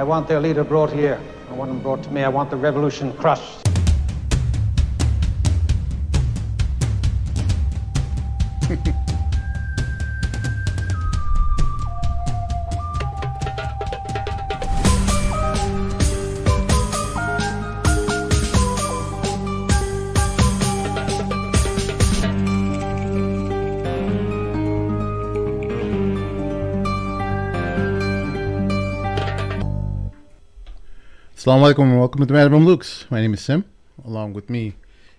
I want their leader brought here. I want him brought to me. I want the revolution crushed. Assalamu alaikum and welcome to the Mamluks. My name is Sim. Along with me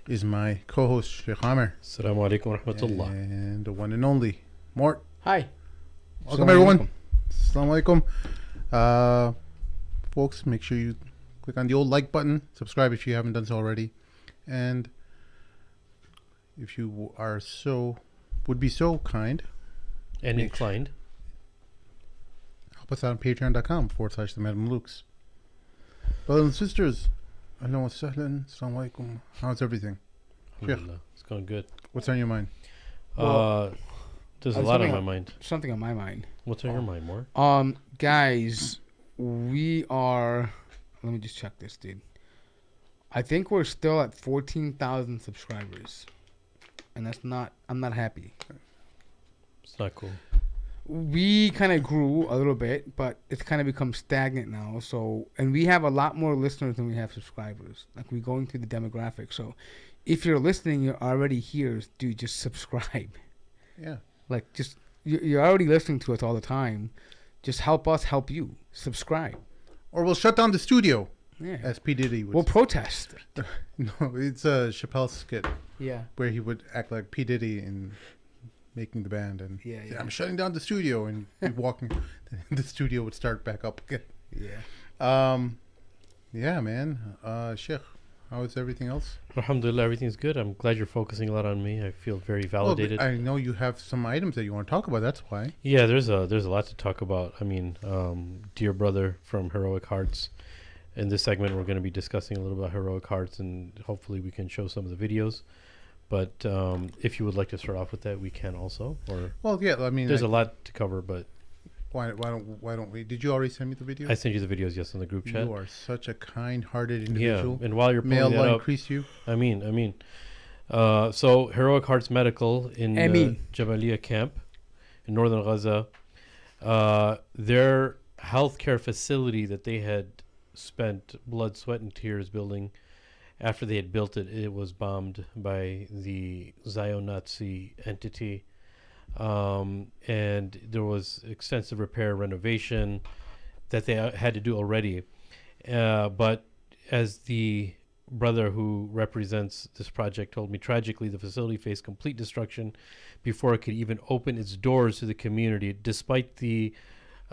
is my co-host Sheikh Amer. Assalamu alaikum wa rahmatullah. And the one and only Mort. Hi. Welcome everyone. Assalamu alaikum. Folks, make sure you click on the old like button. Subscribe if you haven't done so already. And if you would be so kind And inclined. help us out on patreon.com/the Mamluks. Brothers and sisters, ahlan wa sahlan, assalamu alaikum. How's everything? Alhamdulillah. It's going good. What's on your mind? There's a lot on my mind. Something on my mind. What's on your mind, more? Guys, we are. Let me just check this, dude. I think we're still at 14,000 subscribers, and that's not. I'm not happy. It's not cool. We kind of grew a little bit, but it's kind of become stagnant now. So, and we have a lot more listeners than we have subscribers. Like, we're going through the demographic. So, if you're listening, you're already here, dude. Just subscribe. Yeah. Like, just you're already listening to us all the time. Just help us help you. Subscribe. Or we'll shut down the studio. Yeah. As P. Diddy would We'll protest. No, it's a Chappelle skit Yeah. where he would act like P. Diddy in making the band and Yeah, say, yeah. I'm shutting down the studio, and he'd be walking. The studio would start back up again. Yeah. Yeah, man. Sheikh, how is everything else? Alhamdulillah, everything's good. I'm glad you're focusing a lot on me. I feel very validated. Well, I know you have some items that you want to talk about. That's why. Yeah, there's a lot to talk about. I mean, dear brother from Heroic Hearts. In this segment, we're going to be discussing a little about Heroic Hearts, and hopefully we can show some of the videos. But if you would like to start off with that, we can also. Or Well, yeah. I mean, there's a lot to cover, but why don't we? Did you already send me the video? I sent you the videos, yes, in the group chat. You are such a kind-hearted individual. Yeah, and while you're May pulling that Allah up, increase you. I mean. So Heroic Hearts Medical in Jabalia camp in northern Gaza, their healthcare facility that they had spent blood, sweat, and tears building, after they had built it, it was bombed by the Zion-Nazi entity. And there was extensive repair, renovation that they had to do already. But as the brother who represents this project told me, tragically, the facility faced complete destruction before it could even open its doors to the community, despite the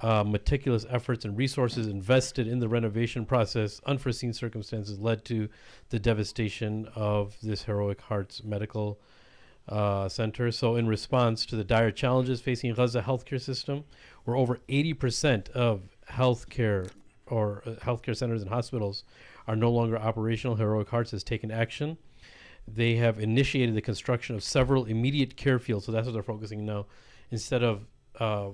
meticulous efforts and resources invested in the renovation process. Unforeseen circumstances led to the devastation of this Heroic Hearts Medical Center. So in response to the dire challenges facing Gaza healthcare system, where over 80% of healthcare centers and hospitals are no longer operational, Heroic Hearts has taken action. They have initiated the construction of several immediate care fields. So that's what they're focusing now. Instead of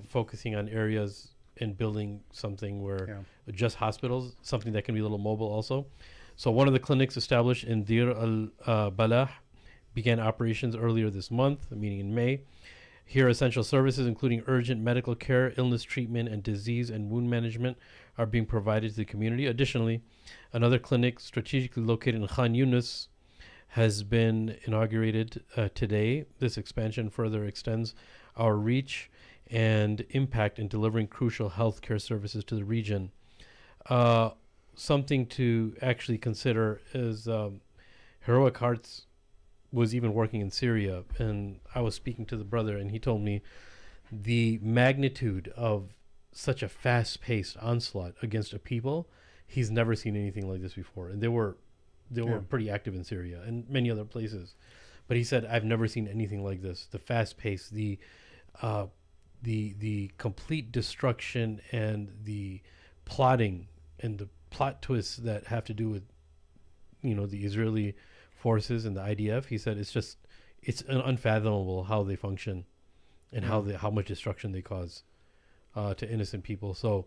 focusing on areas and building something where just hospitals, something that can be a little mobile also. So one of the clinics established in Dir al-Balah began operations earlier this month, meaning in May. Here, essential services, including urgent medical care, illness treatment, and disease and wound management, are being provided to the community. Additionally, another clinic strategically located in Khan Yunis has been inaugurated today. This expansion further extends our reach and impact in delivering crucial healthcare services to the region. Something to actually consider is Heroic Hearts was even working in Syria, and I was speaking to the brother, and he told me the magnitude of such a fast-paced onslaught against a people. He's never seen anything like this before, and they were pretty active in Syria and many other places. But he said, I've never seen anything like this. The fast pace, the complete destruction, and the plotting and the plot twists that have to do with, the Israeli forces and the IDF. He said it's unfathomable how they function and how much destruction they cause to innocent people. So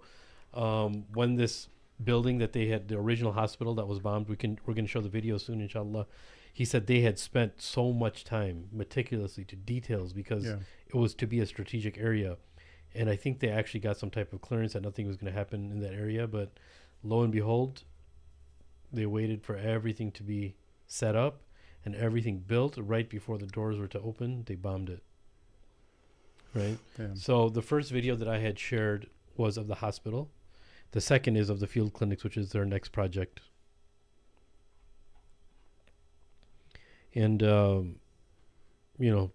when this building that they had, the original hospital that was bombed. We're going to show the video soon, inshallah. He said they had spent so much time meticulously to details because it was to be a strategic area. And I think they actually got some type of clearance that nothing was going to happen in that area. But lo and behold, they waited for everything to be set up and everything built right before the doors were to open. They bombed it. Right? Yeah. So the first video that I had shared was of the hospital. The second is of the field clinics, which is their next project. And you know,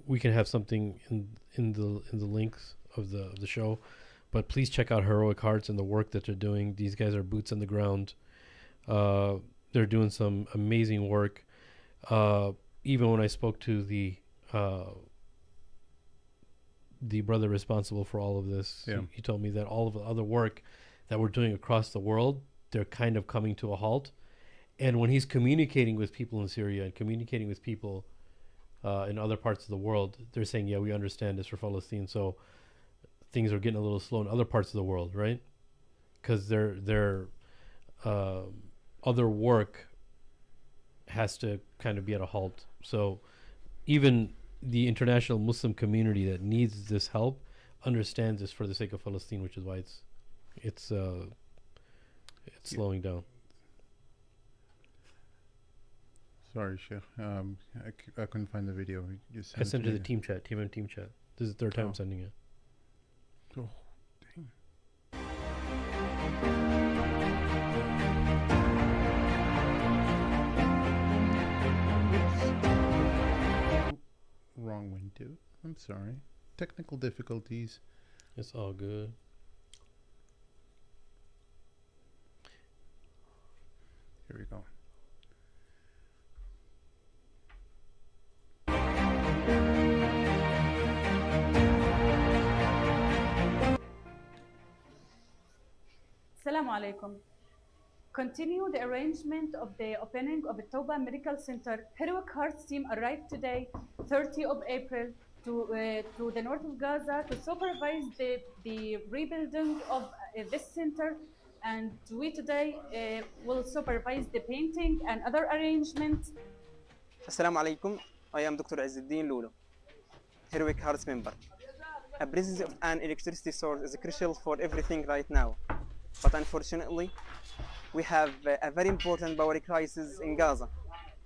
we can have something in the links of the show, but please check out Heroic Hearts and the work that they're doing. These guys are boots on the ground. They're doing some amazing work. Even when I spoke to the brother responsible for all of this, he told me that all of the other work that we're doing across the world, they're kind of coming to a halt. And when he's communicating with people in Syria and communicating with people in other parts of the world, they're saying, yeah, we understand this for Palestine. So things are getting a little slow in other parts of the world, right? Because their other work has to kind of be at a halt. So even the international Muslim community that needs this help understands this for the sake of Palestine, which is why it's slowing down. Sorry, Sheikh. I couldn't find the video. I sent it to the team chat, TMM team chat. This is the third time I'm sending it. Oh, dang. Wrong window. I'm sorry. Technical difficulties. It's all good. Here we go. Assalamu alaikum. Continue the arrangement of the opening of the Toba Medical Center. Heroic Hearts team arrived today, 30 of April, to the north of Gaza to supervise the rebuilding of this center. And we today will supervise the painting and other arrangements. Assalamu alaikum. I am Dr. Azzuddin Lulu, Heroic Hearts member. The presence of an electricity source is crucial for everything right now. But unfortunately, we have a very important power crisis in Gaza,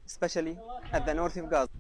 especially at the north of Gaza.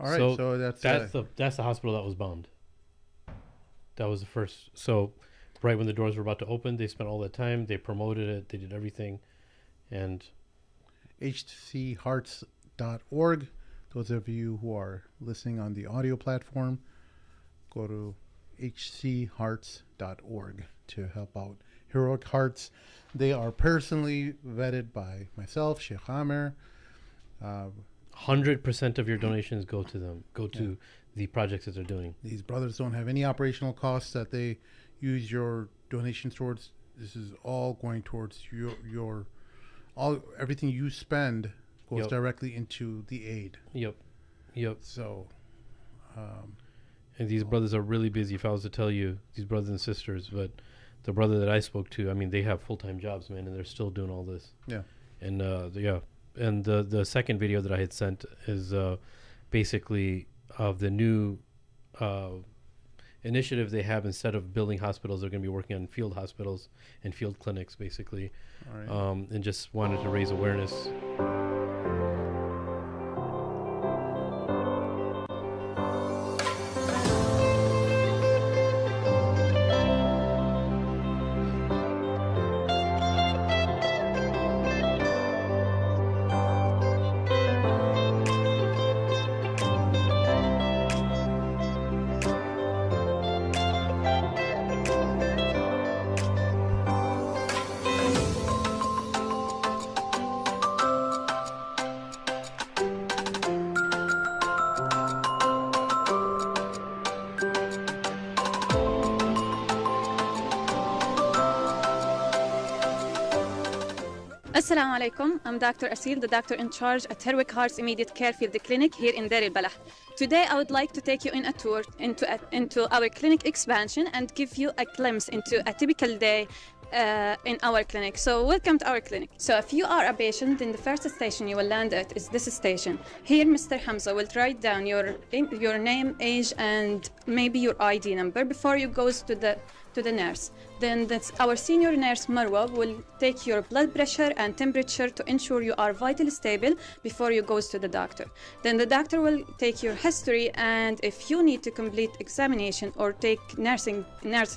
All right, so that's the hospital that was bombed. That was the first. So right when the doors were about to open, they spent all that time. They promoted it. They did everything. And hchearts.org. Those of you who are listening on the audio platform, go to hchearts.org to help out Heroic Hearts. They are personally vetted by myself, Sheikh Amer. 100% of your donations go to them. Go to the projects that they're doing. These brothers don't have any operational costs that they use your donations towards. This is all going towards your everything you spend goes directly into the aid. Yep. So, and these brothers are really busy. If I was to tell you, these brothers and sisters, but the brother that I spoke to, I mean, they have full-time jobs, man, and they're still doing all this. Yeah. And And the second video that I had sent is basically of the new initiative they have. Instead of building hospitals, they're going to be working on field hospitals and field clinics, basically. All right. And just wanted to raise awareness. Assalamu alaikum. I'm Dr. Asil, the doctor in charge at Herwick Heart's Immediate Care Field Clinic here in Deir el-Balah. Today, I would like to take you in a tour into our clinic expansion and give you a glimpse into a typical day in our clinic. So welcome to our clinic. So if you are a patient, then the first station you will land at is this station. Here, Mr. Hamza will write down your name, age, and maybe your ID number before you goes to the nurse. Then our senior nurse Marwa will take your blood pressure and temperature to ensure you are vitally stable before you goes to the doctor. Then the doctor will take your history, and if you need to complete examination or take nursing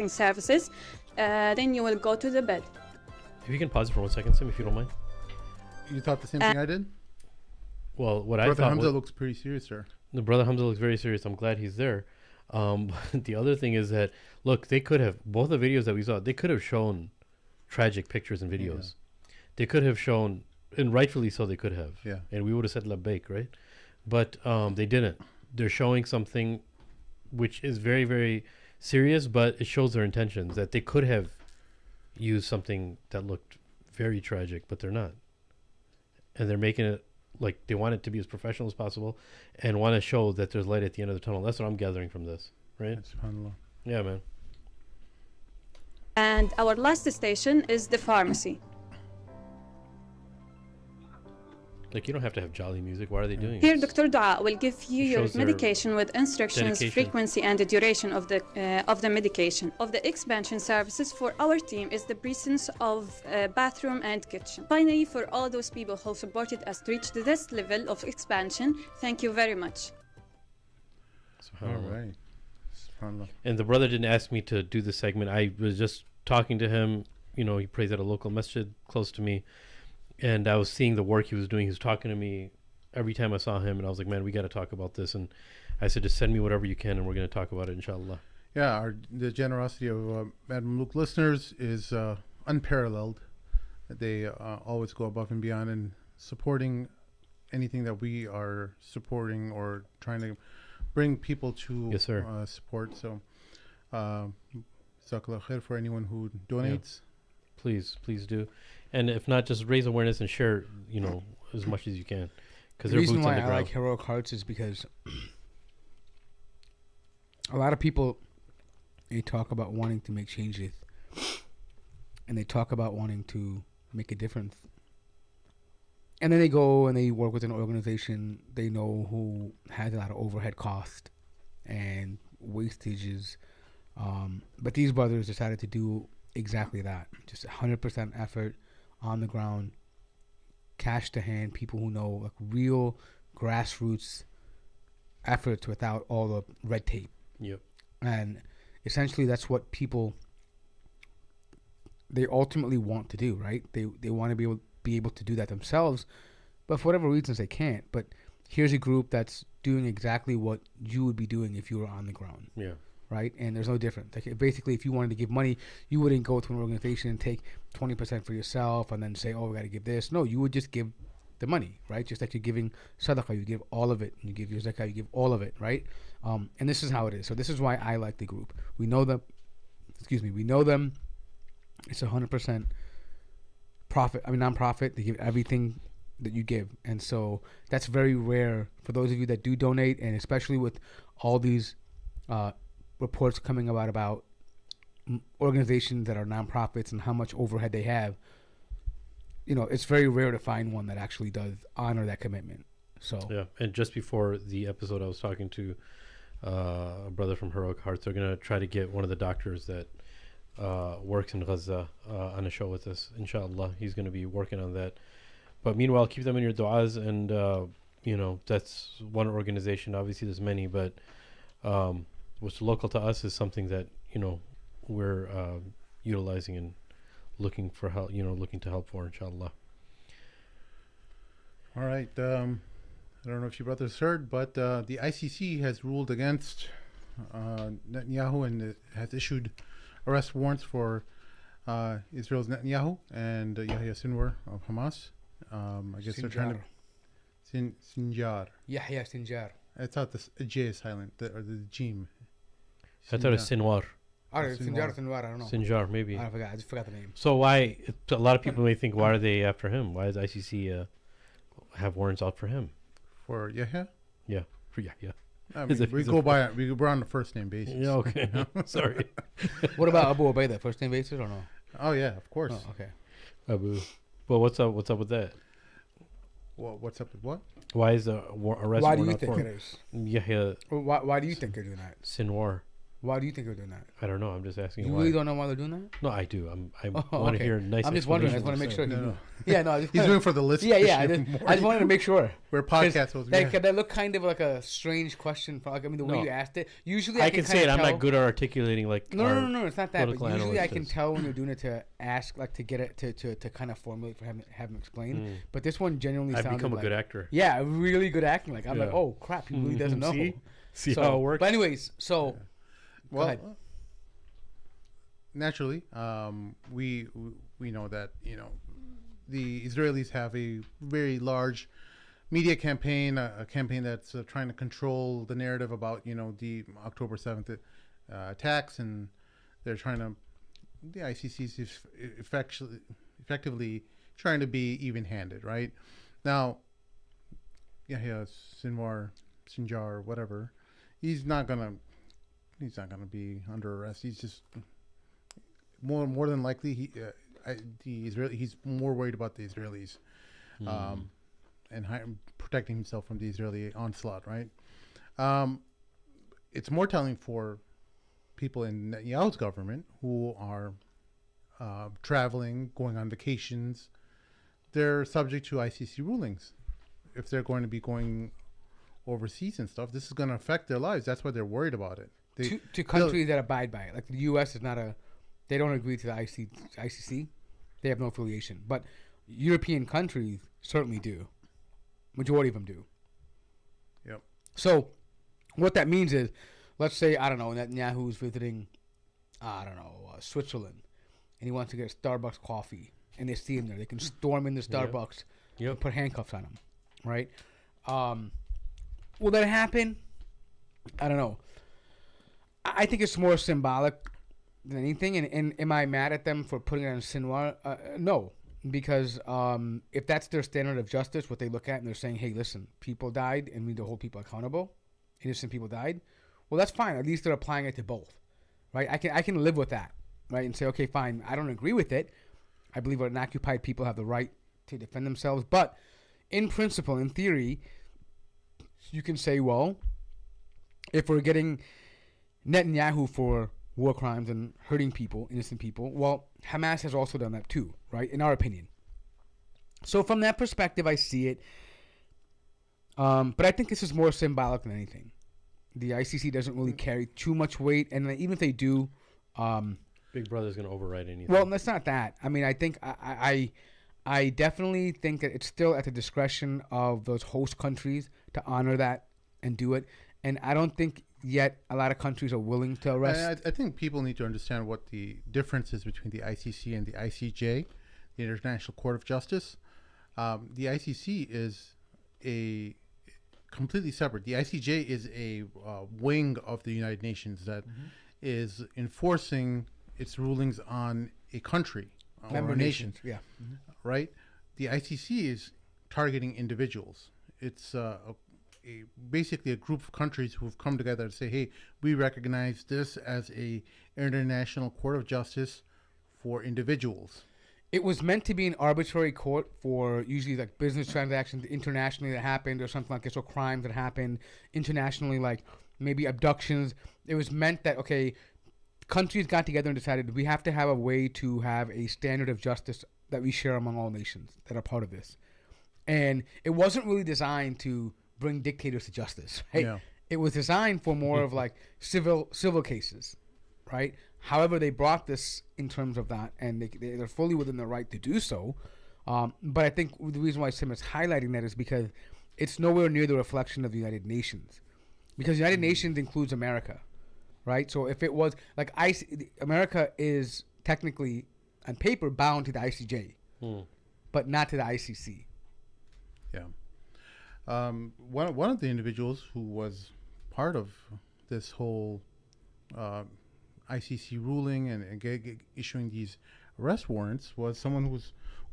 services, then you will go to the bed. If you can pause it for 1 second, Sim, if you don't mind. You thought the same thing I did? Well, what Brother I thought Hamza was, looks pretty serious, sir. the brother Hamza looks very serious. I'm glad he's there. The other thing is that, look, they could have, both the videos that we saw, they could have shown tragic pictures and videos. Yeah. They could have shown, and rightfully so they could have. Yeah. And we would have said labbaik, right? But they didn't. They're showing something which is very, very serious, but it shows their intentions, that they could have used something that looked very tragic, but they're not. And they're making it like they want it to be as professional as possible and want to show that there's light at the end of the tunnel. That's what I'm gathering from this, right? SubhanAllah. Yeah, man. And our last station is the pharmacy. Like, you don't have to have jolly music. Why are they doing Here, this? Dr. Dua will give you your shows their medication with instructions, dedication. frequency, and the duration of the medication. Of the expansion services for our team is the presence of bathroom and kitchen. Finally, for all those people who supported us to reach this level of expansion, thank you very much. All SubhanAllah. right. SubhanAllah. And the brother didn't ask me to do the segment. I was just talking to him. You know, he prays at a local masjid close to me. And I was seeing the work he was doing. He was talking to me every time I saw him. And I was like, man, we got to talk about this. And I said, just send me whatever you can, and we're going to talk about it, inshallah. Yeah, the generosity of Mamluk listeners is unparalleled. They always go above and beyond in supporting anything that we are supporting or trying to bring people to Yes, sir. support. So, Jazakallah khair for anyone who donates. Please do. And if not, just raise awareness and share, you know, as much as you can. Because The they're reason boots on why the I ground. like Heroic Hearts is because a lot of people, they talk about wanting to make changes, and they talk about wanting to make a difference, and then they go and they work with an organization they know who has a lot of overhead cost and wastages, but these brothers decided to do exactly that. Just 100% effort on the ground, cash to hand, people who know, like, real grassroots efforts without all the red tape. Yep. And essentially that's what people, they ultimately want to do, right? They want to be able to do that themselves, but for whatever reasons they can't. But here's a group that's doing exactly what you would be doing if you were on the ground. Yeah. Right? And there's no difference. Like, basically, if you wanted to give money, you wouldn't go to an organization and take 20% for yourself and then say, oh, we got to give this. No, you would just give the money, right? Just like you're giving sadaqah, you give all of it. And you give your zakah, you give all of it, right? And this is how it is. So this is why I like the group. We know them. We know them. It's 100% non-profit. They give everything that you give. And so that's very rare for those of you that do donate, and especially with all these reports coming about organizations that are nonprofits and how much overhead they have. it's very rare to find one that actually does honor that commitment. So Yeah, and just before the episode, I was talking to a brother from Heroic Hearts. They're gonna try to get one of the doctors that works in Gaza on a show with us. Inshallah, he's gonna be working on that. But meanwhile, keep them in your du'as, and that's one organization. Obviously, there's many, but what's local to us is something that we're utilizing and looking for help. Looking to help for, inshallah. All right. I don't know if you brothers heard, but the ICC has ruled against Netanyahu and has issued arrest warrants for Israel's Netanyahu and Yahya Sinwar of Hamas. I guess they're trying to Sinjar. Yahya Sinjar. I thought the J is silent, or the Jim. I thought it was Sinwar. Sinjar, I don't know. Sinjar, maybe. I just forgot the name. So why? A lot of people may think, why are they after him? Why does ICC have warrants out for him? For Yahya? Yeah, for Yahya. I mean, we're on the first name basis. Yeah, okay. Sorry. What about Abu Ubaidah? First name basis or no? Oh yeah, of course. Oh, okay. Abu. Well, what's up with that? Well, what's up with what? Why is the arrest Why do warrant you out think for it is? Yahya Why do you think they're doing that? Sinwar? Why do you think they're doing that? I don't know. I'm just asking. You why. really don't know why they're doing that? No, I do. I want okay. to hear a nice. I'm just wondering. I just want to make sure. No. Yeah, no. He's doing for the listeners. Yeah. I just wanted to make sure. We're podcast hosts. That looked kind of like a strange question. The way you asked it. Usually, I can say it. I'm not good at articulating No. It's not that. But usually, analyst I can tell when you're doing it to ask, like to get it to kind of formulate for have him explain. But this one genuinely sounded. I've become a good actor. Yeah, really good acting. Like I'm like, oh crap, he really doesn't know. See how it works. But anyways, so go ahead. Naturally, we know that the Israelis have a very large media campaign, a campaign that's trying to control the narrative about the October 7th attacks, and they're trying to. The ICC is effectively trying to be even-handed, right? Now, Yahya Sinjar, whatever, he's not gonna be under arrest. He's just. More than likely, he's more worried about the Israelis, and protecting himself from the Israeli onslaught. Right? It's more telling for people in Netanyahu's government who are traveling, going on vacations. They're subject to ICC rulings. If they're going to be going overseas and stuff, this is going to affect their lives. That's why they're worried about it. To countries that abide by it, like the U.S. is not a. They don't agree to the ICC. They have no affiliation. But European countries certainly do. Majority of them do. Yep. So what that means is, let's say, I don't know, Netanyahu's visiting, Switzerland, and he wants to get Starbucks coffee, and they see him there. They can storm into Starbucks and put handcuffs on him, right? Will that happen? I don't know. I think it's more symbolic than anything. And am I mad at them for putting it on Sinwar? No, because if that's their standard of justice, what they look at and they're saying, hey, listen, people died and we need to hold people accountable. Innocent people died. Well, that's fine. At least they're applying it to both, right? I can live with that, right? And say, okay, fine. I don't agree with it. I believe unoccupied people have the right to defend themselves. But in principle, in theory, you can say, well, if we're getting Netanyahu for war crimes and hurting people, innocent people, well, Hamas has also done that too, right? In our opinion. So from that perspective, I see it. But I think this is more symbolic than anything. The ICC doesn't really carry too much weight, and even if they do, Big Brother's going to override anything. Well, that's not that. I mean, I think I definitely think that it's still at the discretion of those host countries to honor that and do it. And I don't think yet a lot of countries are willing to arrest. I think people need to understand what the difference is between the ICC and the ICJ, the International Court of Justice. The ICC is a completely separate. The ICJ is a wing of the United Nations that is enforcing its rulings on a country or a nation. Yeah. Right? The ICC is targeting individuals. It's basically a group of countries who have come together to say, hey, we recognize this as a international court of justice for individuals. It was meant to be an arbitrary court for usually like business transactions internationally that happened or something like this, or crimes that happened internationally, like maybe abductions. It was meant that, okay, countries got together and decided we have to have a way to have a standard of justice that we share among all nations that are part of this. And it wasn't really designed to bring dictators to justice, right? Yeah. It was designed for more of like civil cases, right? However, they brought this in terms of that, and they're fully within their right to do so. But I think the reason why Sim is highlighting that is because it's nowhere near the reflection of the United Nations. Because the United Nations includes America, right? So if it was like America is technically on paper bound to the ICJ, but not to the ICC. Yeah. One of the individuals who was part of this whole ICC ruling and issuing these arrest warrants was someone who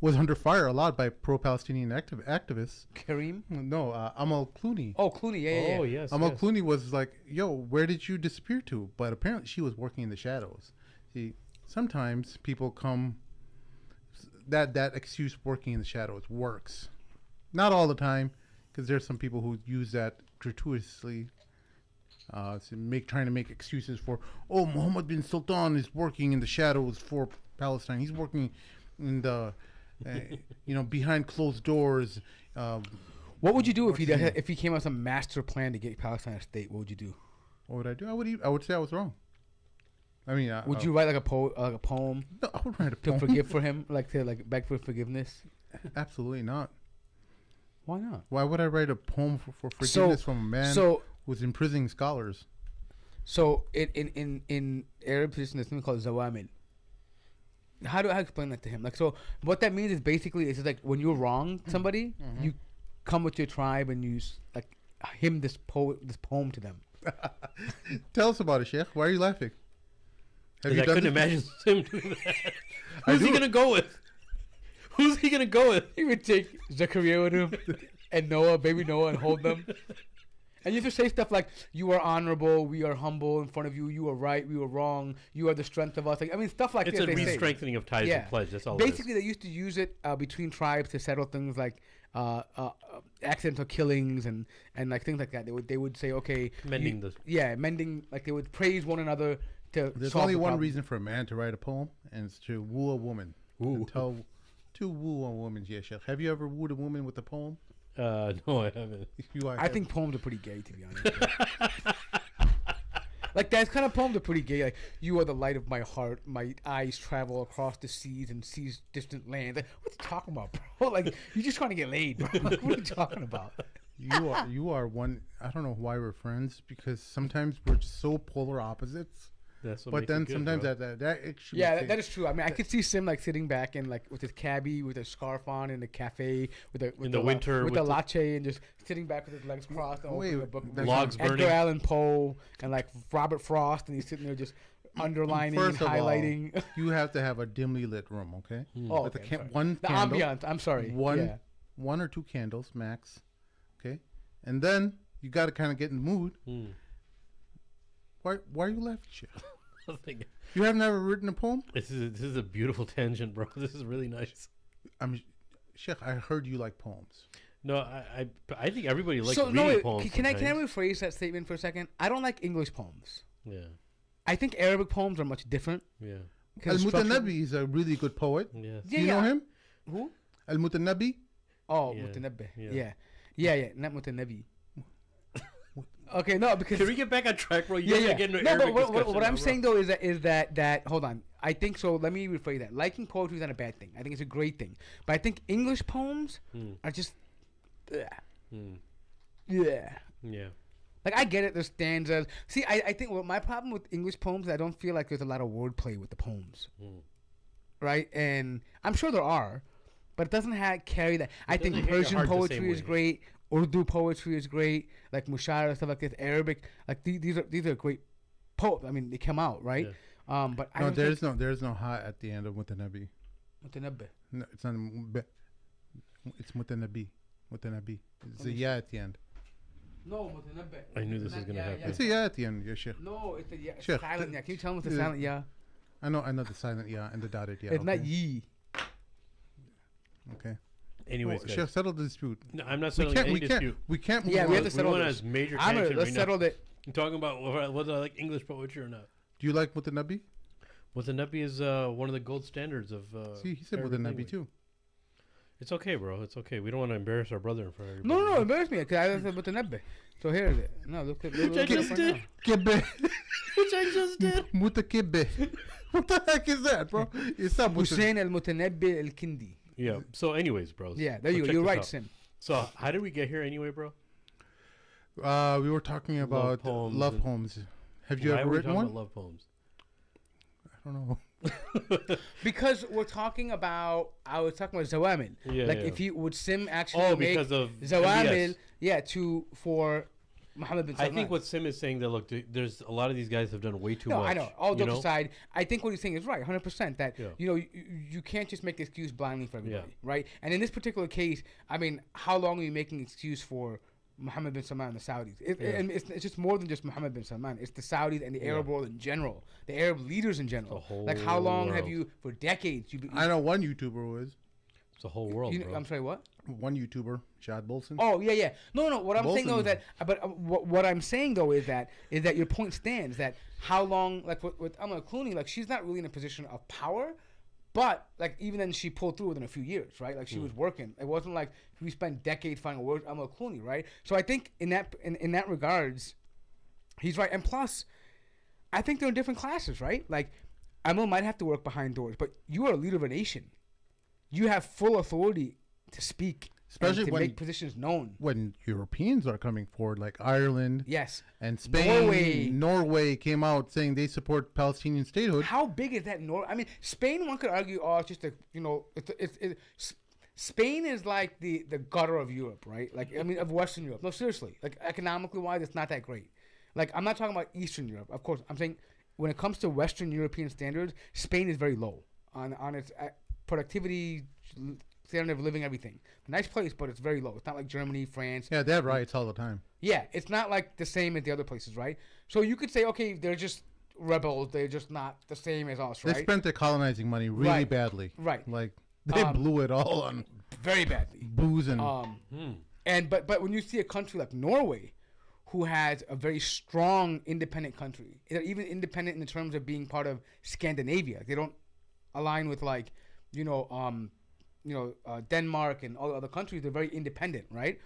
was under fire a lot by pro-Palestinian activists. Kareem? No, Amal Clooney. Oh, Clooney, yeah. Oh, yes. Amal Clooney was like, yo, where did you disappear to? But apparently she was working in the shadows. See, sometimes people come, that excuse working in the shadows works. Not all the time, because there's some people who use that gratuitously, trying to make excuses for, oh, Mohammed bin Sultan is working in the shadows for Palestine. He's working in the, behind closed doors. What would you do if he came up with a master plan to get Palestine a state? What would you do? What would I do? I would say I was wrong. I mean, would you write like a poem? No, I would write a poem to forgive for him, to beg for forgiveness. Absolutely not. Why not? Why would I write a poem for forgiveness from a man who's imprisoning scholars? So in Arab tradition, there's something called zawamil. How do I explain that to him? Like, so what that means is basically it's just like when you wrong somebody, you come with your tribe and you like hymn this poem to them. Tell us about it, Sheikh. Why are you laughing? I couldn't imagine him doing that. Who's he going to go with? Who's he going to go with? He would take Zechariah with him and Noah, baby Noah, and hold them. And you have to say stuff like, you are honorable, we are humble in front of you, you are right, we were wrong, you are the strength of us. Like, I mean, stuff like it's this. It's a re-strengthening of ties and pledge, that's all Basically, they used to use it between tribes to settle things like accidental killings and like things like that. They would say, okay. Mending this. Yeah, mending, like they would praise one another to There's solve only the one problem. reason for a man to write a poem, and it's to woo a woman. To woo a woman, yeah, Sheikh. Have you ever wooed a woman with a poem? No, I haven't. I think poems are pretty gay, to be honest. Like, that kind of poems are pretty gay. Like, you are the light of my heart. My eyes travel across the seas and sees distant lands. Like, what are you talking about, bro? Like, you're just trying to get laid, bro. Like, what are you talking about? You are one. I don't know why we're friends, because sometimes we're just so polar opposites. That's what but then good, sometimes bro. that is true. I mean, I could see Sim like sitting back and like with his cabbie, with a scarf on in the cafe, with the winter with the latte, and just sitting back with his legs crossed and opening a book. Logs burning. Edgar Allan Poe and like Robert Frost, and he's sitting there just underlining and highlighting. All, you have to have a dimly lit room, okay? Oh, with okay, one the candle, ambiance. I'm sorry. One or two candles max, okay? And then you got to kind of get in the mood. Why are you laughing, shit? You have never written a poem? This is a beautiful tangent, bro. This is really nice. Sheikh, I heard you like poems. No, I think everybody likes reading poems. Can I rephrase that statement for a second? I don't like English poems. Yeah. I think Arabic poems are much different. Yeah. Al-Mutanabbi is a really good poet. Yes. Do you know him? Who? Al-Mutanabbi. Oh, Mutanabbi. Yeah. Not Mutanabbi. Okay, no, because can we get back on track, bro? What I'm saying though is that hold on. I think so. Let me rephrase that. Liking poetry is not a bad thing. I think it's a great thing. But I think English poems are just, yeah. Like, I get it. There's stanzas. See, I think my problem with English poems is I don't feel like there's a lot of wordplay with the poems, right? And I'm sure there are, but it doesn't carry that. I think Persian poetry is great. Urdu poetry is great, like Mushair and stuff like this. Arabic, like these are great poems. I mean, they come out right. Yeah. But no, there's no ha at the end of Mutanabbi. Mutanabbi. No, it's not. It's Mutanabbi. Mutanabbi. It's a ya at the end. No, Mutanabbi. I knew this was gonna happen. It's a ya at the end, yeah, Sheikh. No, it's a ya. Silent ya. Can you tell me the silent ya? I know the silent ya and the dotted ya. It's not ye. Okay. Anyways, Well, guys. Sheikh, settle the dispute. No, I'm not settling any dispute. We can't move Yeah, on. we have to We settle want this. as major I'm tangent let's right settle now. it. I'm talking about whether I like English poetry or not. Do you like Mutanabi? Mutanabi is one of the gold standards of. See, he said Arabic Mutanabi language. too. It's okay, bro. It's okay. We don't want to embarrass our brother in front of everybody. No, embarrass me because I said Mutanabbi. So here is it. No, look at Which I just did. Kibbe. Which I just did. Mutakibbe. What the heck is that, bro? It's not Hussein al-Mutanabbi al-Kindi. Yeah. So, anyways, bros. Yeah, there So you go. check You're this right, out. Sim. So, how did we get here anyway, bro? We were talking about love and- poems. Have you Why ever are we written talking one? about love poems? I don't know. Because we're talking about, I was talking about Zawamil. Yeah, like yeah. if you would Sim actually make because of Zawamil, MBS. yeah, for Mohammed bin I Salman. think what Sim is saying that look, there's a lot of these guys have done way too No, much. I know. All you jokes know? aside, I think what he's saying is right, 100%. That Yeah. you can't just make the excuse blindly for everybody, Yeah. right? And in this particular case, I mean, how long are you making excuse for Mohammed bin Salman and the Saudis? And it's just more than just Mohammed bin Salman. It's the Saudis and the Arab world in general, the Arab leaders in general. The whole Like how long have world. you, for decades, I know one YouTuber who is. It's the whole world, bro. I'm sorry, what? One YouTuber, Shad Bolson. Oh yeah. No. What I'm saying though is Bolson. that, but what I'm saying though is that your point stands. That how long, like with Amal Clooney, like she's not really in a position of power, but like even then she pulled through within a few years, right? Like she was working. It wasn't like we spent decades finding a word Amal Clooney, right? So I think in that regards, he's right. And plus, I think they're in different classes, right? Like Amal might have to work behind doors, but you are a leader of a nation. You have full authority to speak, Especially and to when- make positions known. When Europeans are coming forward, like Ireland Yes. and Spain, Norway. Norway came out saying they support Palestinian statehood. How big is that? I mean, Spain. One could argue, oh, it's just a Spain is like the gutter of Europe, right? Like I mean, of Western Europe. No, seriously. Like economically wise, it's not that great. Like I'm not talking about Eastern Europe, of course. I'm saying when it comes to Western European standards, Spain is very low on its productivity, standard of living, everything. Nice place, but it's very low. It's not like Germany, France. Yeah, they have riots all the time. Yeah, it's not like the same as the other places, right? So you could say, okay, they're just rebels. They're just not the same as us, They right? spent their colonizing money really Right. badly. Right. Like they blew it all on Very badly. booze and And but when you see a country like Norway, who has a very strong independent country, they're even independent in the terms of being part of Scandinavia. They don't align with like, Denmark and all the other countries. They're very independent, right?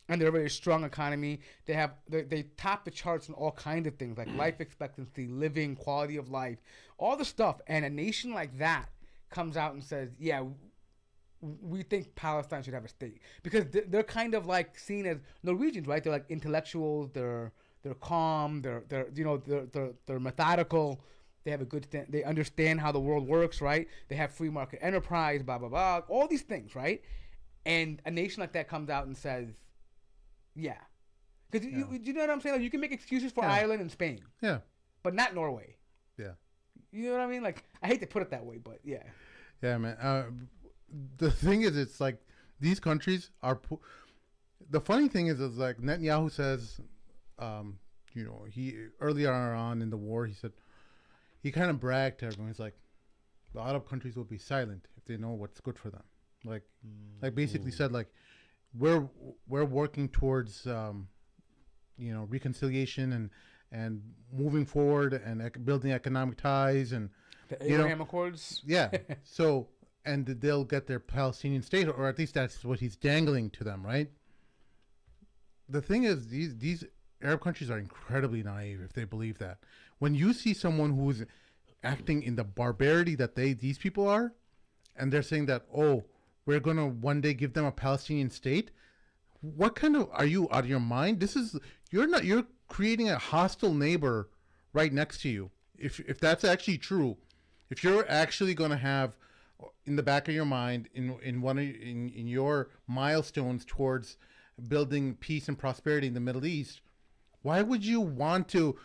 And they're a very strong economy. They top the charts in all kinds of things like life expectancy, living, quality of life, all the stuff. And a nation like that comes out and says, yeah, we think Palestine should have a state, because they're kind of like seen as Norwegians, right? They're like intellectuals. They're calm. They're methodical. They have a good they understand how the world works, right? They have free market enterprise, blah blah blah, all these things, right? And a nation like that comes out and says, yeah, because you know what I'm saying? Like, you can make excuses for Ireland and Spain, yeah, but not Norway. yeah, You know what I mean? Like, I hate to put it that way, but yeah. yeah, man. The thing is, it's like these countries are. The funny thing is like Netanyahu says, he earlier on in the war, he said. He kind of bragged to everyone. He's like, the Arab countries will be silent if they know what's good for them. Like basically said, like, we're working towards, reconciliation and moving forward and building economic ties and The Abraham Accords. Yeah. So and they'll get their Palestinian state, or at least that's what he's dangling to them, right? The thing is, these Arab countries are incredibly naive if they believe that. When you see someone who's acting in the barbarity that these people are, and they're saying that, oh, we're going to one day give them a Palestinian state, what kind of, are you out of your mind? You're creating a hostile neighbor right next to you. If that's actually true, if you're actually going to have in the back of your mind, in your milestones towards building peace and prosperity in the Middle East, why would you want to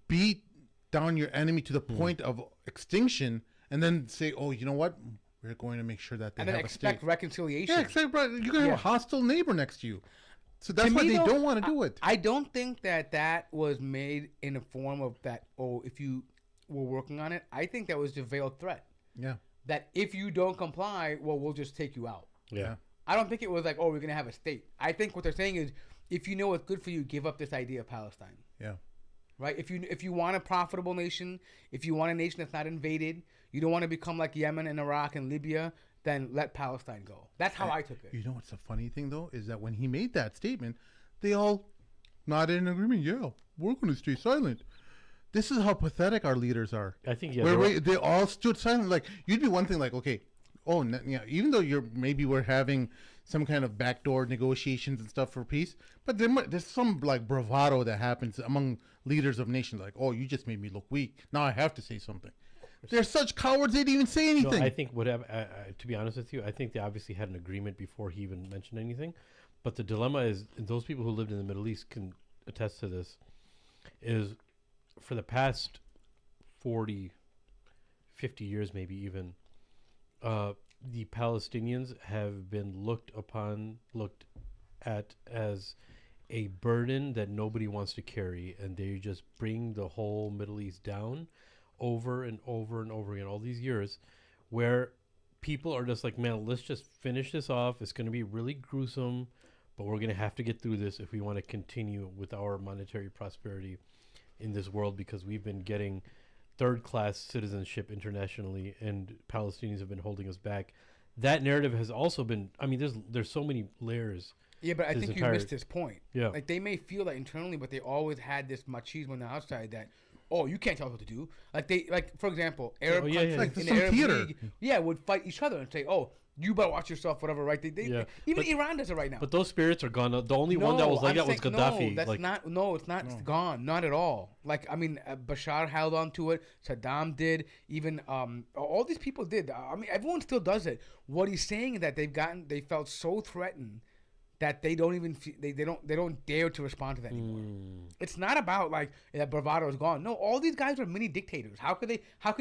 beat down your enemy to the point of extinction and then say, oh, you know what? We're going to make sure that they And then have a expect state. reconciliation. Yeah, you're going to have a hostile neighbor next to you. So that's To why me, they though, don't want to do it. I don't think that was made in a form of that, oh, if you were working on it. I think that was a veiled threat. Yeah. That if you don't comply, well, we'll just take you out. Yeah. I don't think it was like, oh, we're gonna have a state. I think what they're saying is, if you know what's good for you, give up this idea of Palestine. Yeah. Right? If you want a profitable nation, if you want a nation that's not invaded, you don't want to become like Yemen and Iraq and Libya, then let Palestine go. That's how I took it. You know what's the funny thing though is that when he made that statement, they all nodded in agreement. Yeah, we're going to stay silent. This is how pathetic our leaders are. I think, yeah. They all stood silent. Like, you'd be one thing like, okay, yeah, even though we're having some kind of backdoor negotiations and stuff for peace, but there's some like bravado that happens among leaders of nations. Like, oh, you just made me look weak. Now I have to say something. They're such cowards. They didn't even say anything. No, I think to be honest with you, I think they obviously had an agreement before he even mentioned anything. But the dilemma is, and those people who lived in the Middle East can attest to this, is for the past 40, 50 years, maybe even, the Palestinians have been looked at as a burden that nobody wants to carry, and they just bring the whole Middle East down over and over and over again all these years, where people are just like, man, let's just finish this off. It's going to be really gruesome, but we're going to have to get through this if we want to continue with our monetary prosperity in this world, because we've been getting third-class citizenship internationally, and Palestinians have been holding us back. That narrative has also been, I mean, there's so many layers. Yeah, but I think you missed this point. Yeah. Like, they may feel that internally, but they always had this machismo on the outside that, oh, you can't tell us what to do. Like for example, Arab countries Like in some the Arab theater. League, would fight each other and say, oh, you better watch yourself, whatever, right? Even Iran does it right now. But those spirits are gone. The only one that was like that was Gaddafi. No, that's not. No, it's not. It's gone. Not at all. Like, I mean, Bashar held on to it. Saddam did. Even all these people did. I mean, everyone still does it. What he's saying is that they felt so threatened that they don't even they don't dare to respond to that anymore. It's not about like that bravado is gone. No, all these guys are mini dictators. How can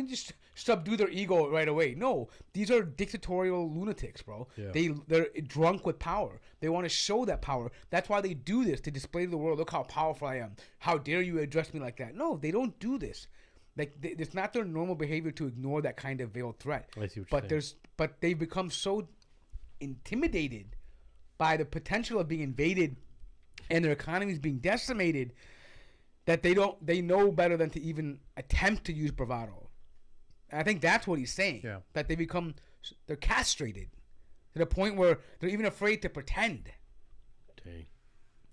you subdue their ego right away? No, these are dictatorial lunatics, bro. Yeah. They're drunk with power. They want to show that power. That's why they do this, to display to the world, look how powerful I am. How dare you address me like that? No, they don't do this. Like, it's not their normal behavior to ignore that kind of veiled threat. I see what you're saying. But they've become so intimidated by the potential of being invaded and their economies being decimated that they know better than to even attempt to use bravado. And I think that's what he's saying. Yeah. That they're castrated to the point where they're even afraid to pretend. Dang.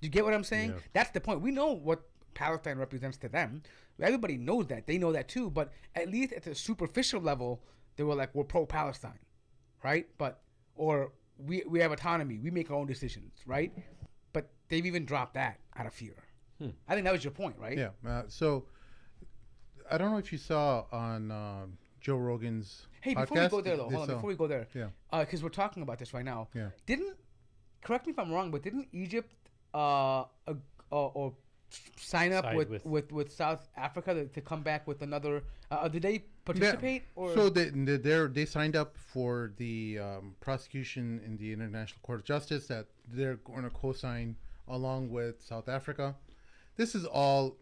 You get what I'm saying? Yeah. That's the point. We know what Palestine represents to them. Everybody knows that. They know that too. But at least at the superficial level, they were like, we're pro-Palestine, right? Or we have autonomy. We make our own decisions, right? But they've even dropped that out of fear. I think that was your point, right? Yeah. So I don't know if you saw on Joe Rogan's Hey, before podcast, we go there, though, hold on. Before we go there, Yeah. Because we're talking about this right now. Yeah. Correct me if I'm wrong, but didn't Egypt or sign up Side with South Africa to come back with another? Did they participate? Or? So they signed up for the prosecution in the International Court of Justice that they're going to co-sign along with South Africa. This is all,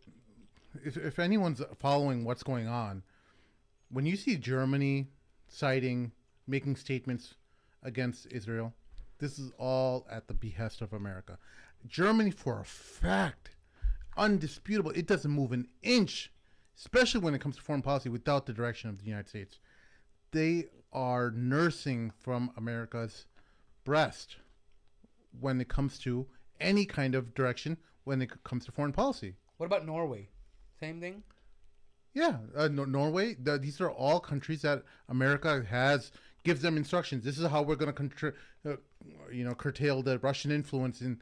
if anyone's following what's going on, when you see Germany making statements against Israel, this is all at the behest of America. Germany, for a fact, undisputable, it doesn't move an inch, especially when it comes to foreign policy, without the direction of the United States. They are nursing from America's breast when it comes to any kind of direction when it comes to foreign policy. What about Norway? Same thing? Yeah, Norway. These are all countries that America gives them instructions. This is how we're going to curtail the Russian influence in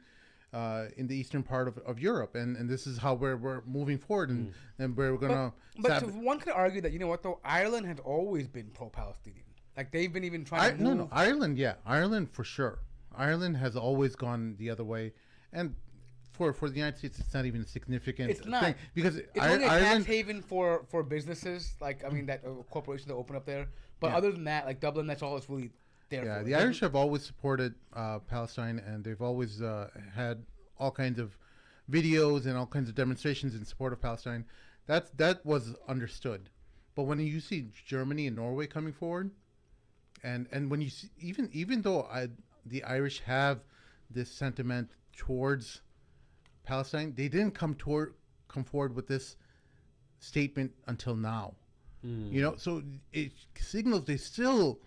the eastern part of Europe, and this is how we're moving forward, and we're going to. But one could argue that, you know what though, Ireland has always been pro-Palestinian. Like, they've been even trying to move. No, Ireland, yeah, Ireland for sure. Ireland has always gone the other way, and for the United States, it's not even a significant thing, because it's only a tax haven for businesses, like, I mean, that corporations that open up there. But other than that, like Dublin, that's all it's really there for. Yeah, the Irish have always supported Palestine, and they've always had all kinds of videos and all kinds of demonstrations in support of Palestine. That was understood. But when you see Germany and Norway coming forward, and when you see, even though the Irish have this sentiment towards Palestine, they didn't come forward with this statement until now. You know, so it signals they still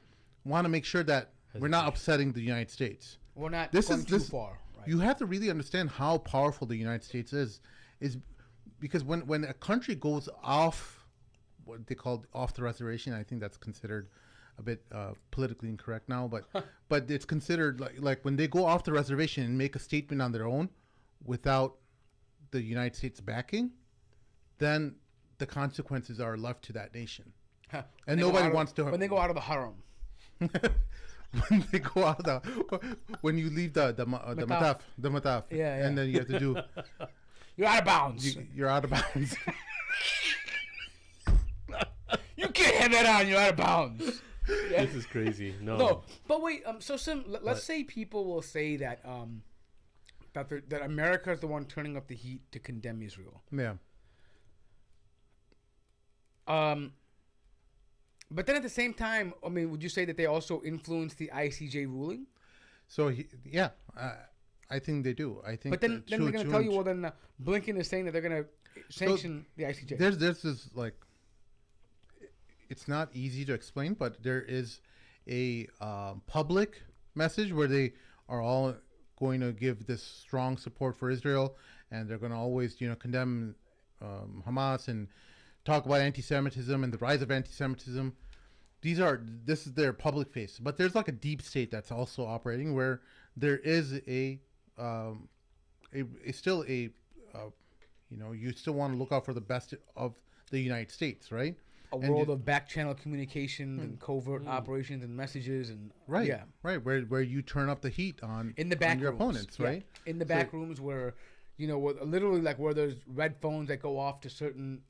want to make sure that we're not upsetting the United States. We're not going too far. Right? You have to really understand how powerful the United States is because when a country goes off what they call off the reservation, I think that's considered a bit politically incorrect now, but it's considered like when they go off the reservation and make a statement on their own without the United States backing, then the consequences are left to that nation. And nobody wants to. When they go out of the haram. When they go out when you leave the mataf, yeah, and then you have to do. You're out of bounds. You're out of bounds. You can't have that on. You're out of bounds. Yeah. This is crazy. No, but wait. So Sim, let's say people will say that that America is the one turning up the heat to condemn Israel. Yeah. But then at the same time, I mean, would you say that they also influence the ICJ ruling? So I think they do. I think. But then they're going to tell you, well, then Blinken is saying that they're going to sanction the ICJ. There's this like, it's not easy to explain, but there is a public message where they are all going to give this strong support for Israel, and they're going to always, condemn Hamas and talk about anti-Semitism and the rise of anti-Semitism. This is their public face, but there's like a deep state that's also operating where there is you still want to look out for the best of the United States, right? A world of back channel communications and covert operations and messages and right, where you turn up the heat on in the back on your rooms. Opponents, right? In the back rooms where literally like where there's red phones that go off to certain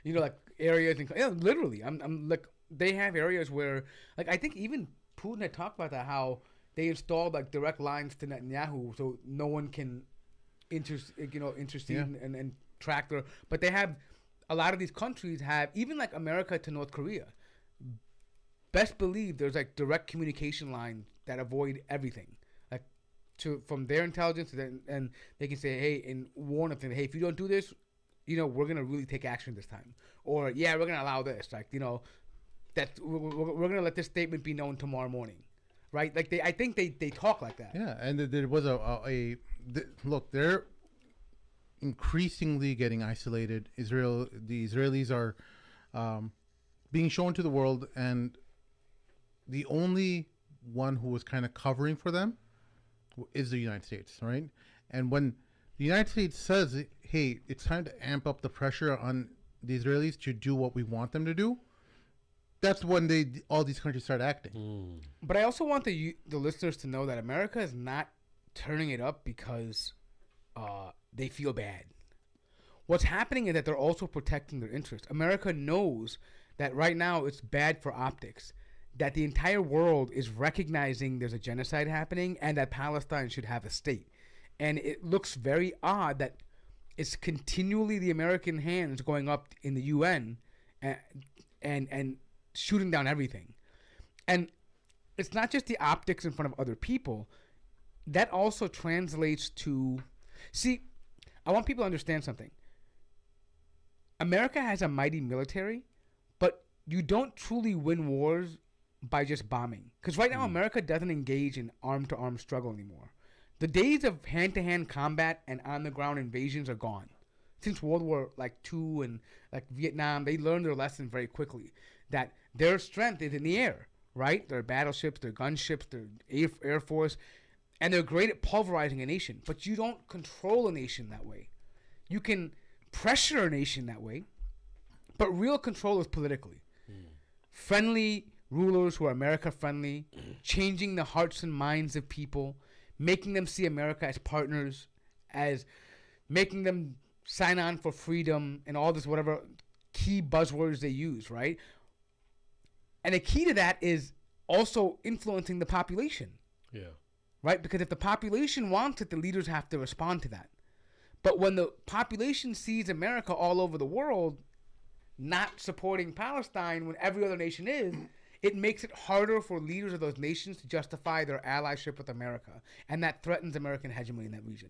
like areas and literally I'm like they have areas where like I think even Putin had talked about that, how they installed like direct lines to Netanyahu so no one can intercede and track their, but they have a lot of these countries have, even like America to North Korea, best believe there's like direct communication lines that avoid everything, like from their intelligence, and they can say, hey, and warn them, hey, if you don't do this, we're gonna really take action this time, or we're gonna allow this, like that we're gonna let this statement be known tomorrow morning, right? Like I think they talk like that. Yeah, and there was look, they're increasingly getting isolated. The Israelis are being shown to the world, and the only one who was kind of covering for them is the United States, right? And when the United States says, hey, it's time to amp up the pressure on the Israelis to do what we want them to do, that's when all these countries start acting. But I also want the listeners to know that America is not turning it up because they feel bad. What's happening is that they're also protecting their interests. America knows that right now it's bad for optics, that the entire world is recognizing there's a genocide happening and that Palestine should have a state. And it looks very odd that it's continually the American hands going up in the UN and shooting down everything. And it's not just the optics in front of other people. That also translates to... See, I want people to understand something. America has a mighty military, but you don't truly win wars by just bombing. Because right now, America doesn't engage in arm-to-arm struggle anymore. The days of hand-to-hand combat and on-the-ground invasions are gone. Since World War II and Vietnam, they learned their lesson very quickly. That their strength is in the air, right? Their battleships, their gunships, their Air Force... And they're great at pulverizing a nation. But you don't control a nation that way. You can pressure a nation that way. But real control is politically. Friendly rulers who are America-friendly. Changing the hearts and minds of people. Making them see America as partners. As making them sign on for freedom. And all this whatever key buzzwords they use, right? And the key to that is also influencing the population. Yeah. Right? Because if the population wants it, the leaders have to respond to that. But when the population sees America all over the world not supporting Palestine when every other nation is, it makes it harder for leaders of those nations to justify their allyship with America, and that threatens American hegemony in that region.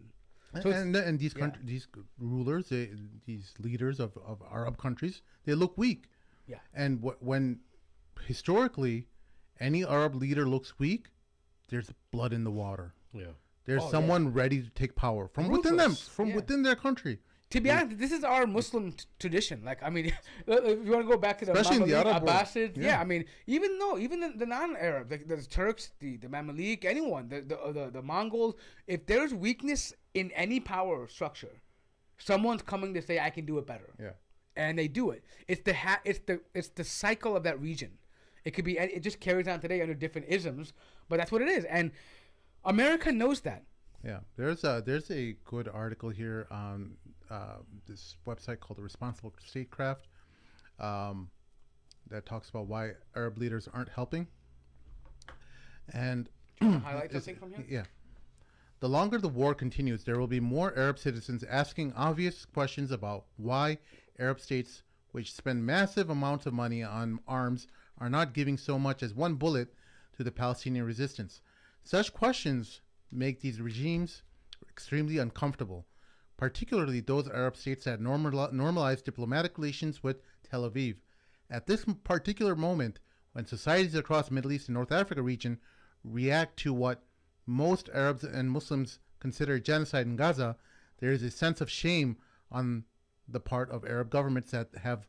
So And these these rulers, these leaders of Arab countries, they look weak. Yeah. And when historically any Arab leader looks weak, there's blood in the water. Yeah. There's someone ready to take power from within them, from within their country. To be honest, this is our Muslim tradition. Like, I mean, if you want to go back to the Especially in the Mamluks, Arab world. Abbasids, Yeah. I mean, even the non-Arab, like the Turks, the Mamluks, anyone, the Mongols, if there's weakness in any power structure, someone's coming to say, I can do it better. Yeah. And they do it. It's the cycle of that region. It could be, it just carries on today under different isms, but that's what it is. And America knows that. Yeah, there's a good article here on this website called the Responsible Statecraft that talks about why Arab leaders aren't helping. And Do you want to highlight something from here? Yeah. The longer the war continues, there will be more Arab citizens asking obvious questions about why Arab states, which spend massive amounts of money on arms, are not giving so much as one bullet to the Palestinian resistance. Such questions make these regimes extremely uncomfortable, particularly those Arab states that normalized diplomatic relations with Tel Aviv. At this particular moment, when societies across the Middle East and North Africa region react to what most Arabs and Muslims consider genocide in Gaza, there is a sense of shame on the part of Arab governments that have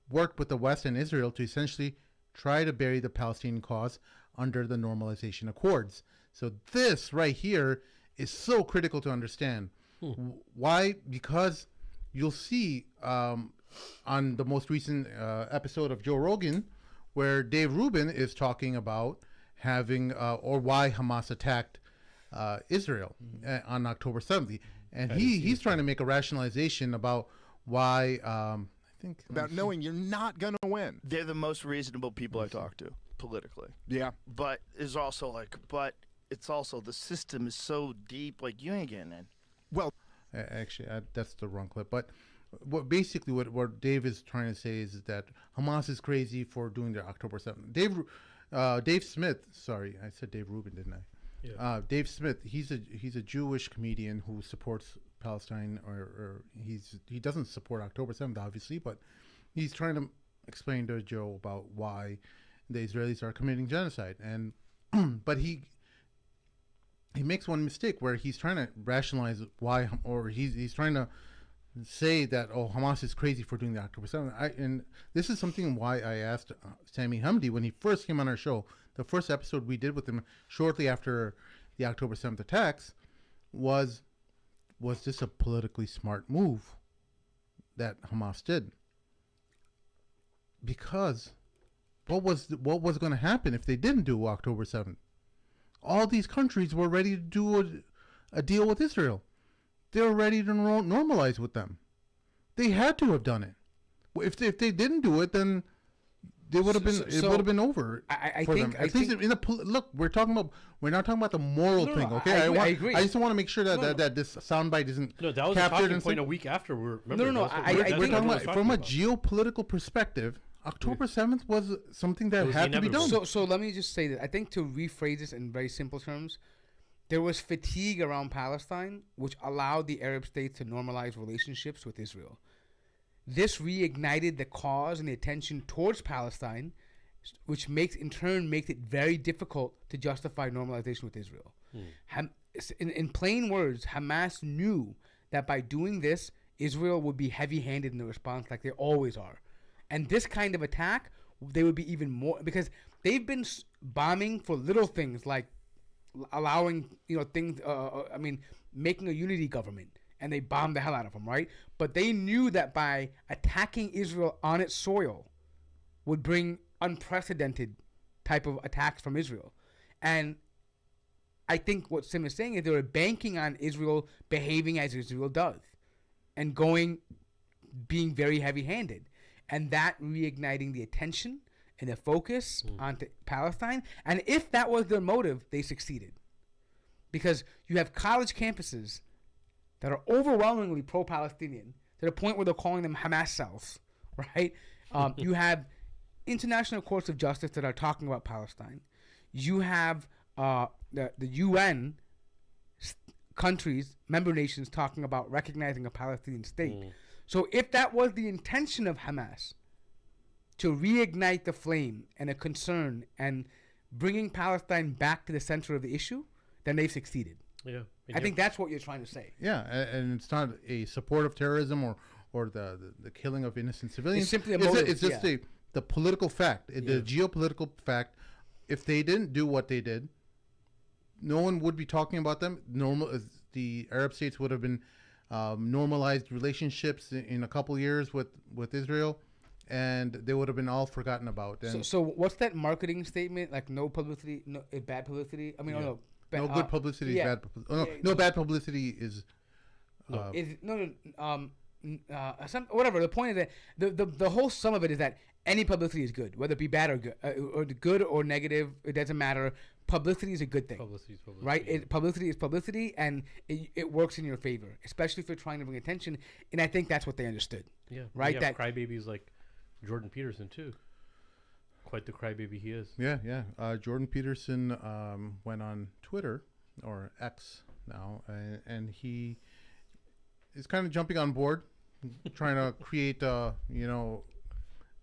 worked with the West and Israel to essentially try to bury the Palestinian cause under the normalization accords. So this right here is so critical to understand. Why? Because you'll see on the most recent episode of Joe Rogan, where Dave Rubin is talking about having or why Hamas attacked Israel on October 7th. And he's trying to make a rationalization about why about knowing you're not going to win. They're the most reasonable people I talk to politically. Yeah. But it's also it's also the system is so deep, like you ain't getting in. Well, actually, that's the wrong clip. But what Dave is trying to say is that Hamas is crazy for doing their October 7th. Dave Smith, sorry, I said Dave Rubin, didn't I? Yeah. Dave Smith, he's a Jewish comedian who supports Palestine, or he doesn't support October 7th, obviously, but he's trying to explain to Joe about why the Israelis are committing genocide. And but he makes one mistake where he's trying to rationalize why, or he's trying to say that, oh, Hamas is crazy for doing the October 7th. And this is something why I asked Sami Hamdi when he first came on our show. The first episode we did with him shortly after the October 7th attacks was this a politically smart move that Hamas did? Because what was going to happen if they didn't do October 7th? All these countries were ready to do a deal with Israel. They were ready to normalize with them. They had to have done it. If they didn't do it, then they would have been. It would have been over. I for think. them. At least in the look, we're not talking about the moral thing. Okay, I agree. I just want to make sure that this soundbite isn't. No, that was a talking point a week after. We're talking about from a geopolitical perspective. October 7th was something that had to be done. So let me just say that I think to rephrase this in very simple terms, there was fatigue around Palestine, which allowed the Arab states to normalize relationships with Israel. This reignited the cause and the attention towards Palestine, which in turn makes it very difficult to justify normalization with Israel. In plain words, Hamas knew that by doing this, Israel would be heavy-handed in the response like they always are. And this kind of attack, they would be even more, because they've been bombing for little things like allowing, things, making a unity government, and they bombed the hell out of them, right? But they knew that by attacking Israel on its soil would bring unprecedented type of attacks from Israel. And I think what Sim is saying is they were banking on Israel behaving as Israel does and being very heavy-handed. And that reigniting the attention and the focus onto Palestine. And if that was their motive, they succeeded. Because you have college campuses that are overwhelmingly pro-Palestinian to the point where they're calling them Hamas cells, right? You have international courts of justice that are talking about Palestine. You have the UN countries, member nations, talking about recognizing a Palestinian state. So if that was the intention of Hamas, to reignite the flame and a concern and bringing Palestine back to the center of the issue, then they've succeeded. Yeah, I think that's what you're trying to say. Yeah, and it's not a support of terrorism or the killing of innocent civilians. It's simply a motive. It's just the political fact, the geopolitical fact. If they didn't do what they did, no one would be talking about them. The Arab states would have been normalized relationships in a couple years with Israel, and they would have been all forgotten about. And so what's that marketing statement? Like no publicity, no bad publicity. I mean, no good publicity is bad publicity. Oh, no, bad publicity is. Whatever. The point is that the whole sum of it is that any publicity is good, whether it be bad or good or negative. It doesn't matter. Publicity is a good thing. Publicity is publicity. Right? Publicity is publicity, and it works in your favor, especially if you're trying to bring attention. And I think that's what they understood. Yeah. Right. That crybabies like Jordan Peterson too. Quite the crybaby he is. Yeah. Jordan Peterson went on Twitter, or X now, and he is kind of jumping on board, trying to create,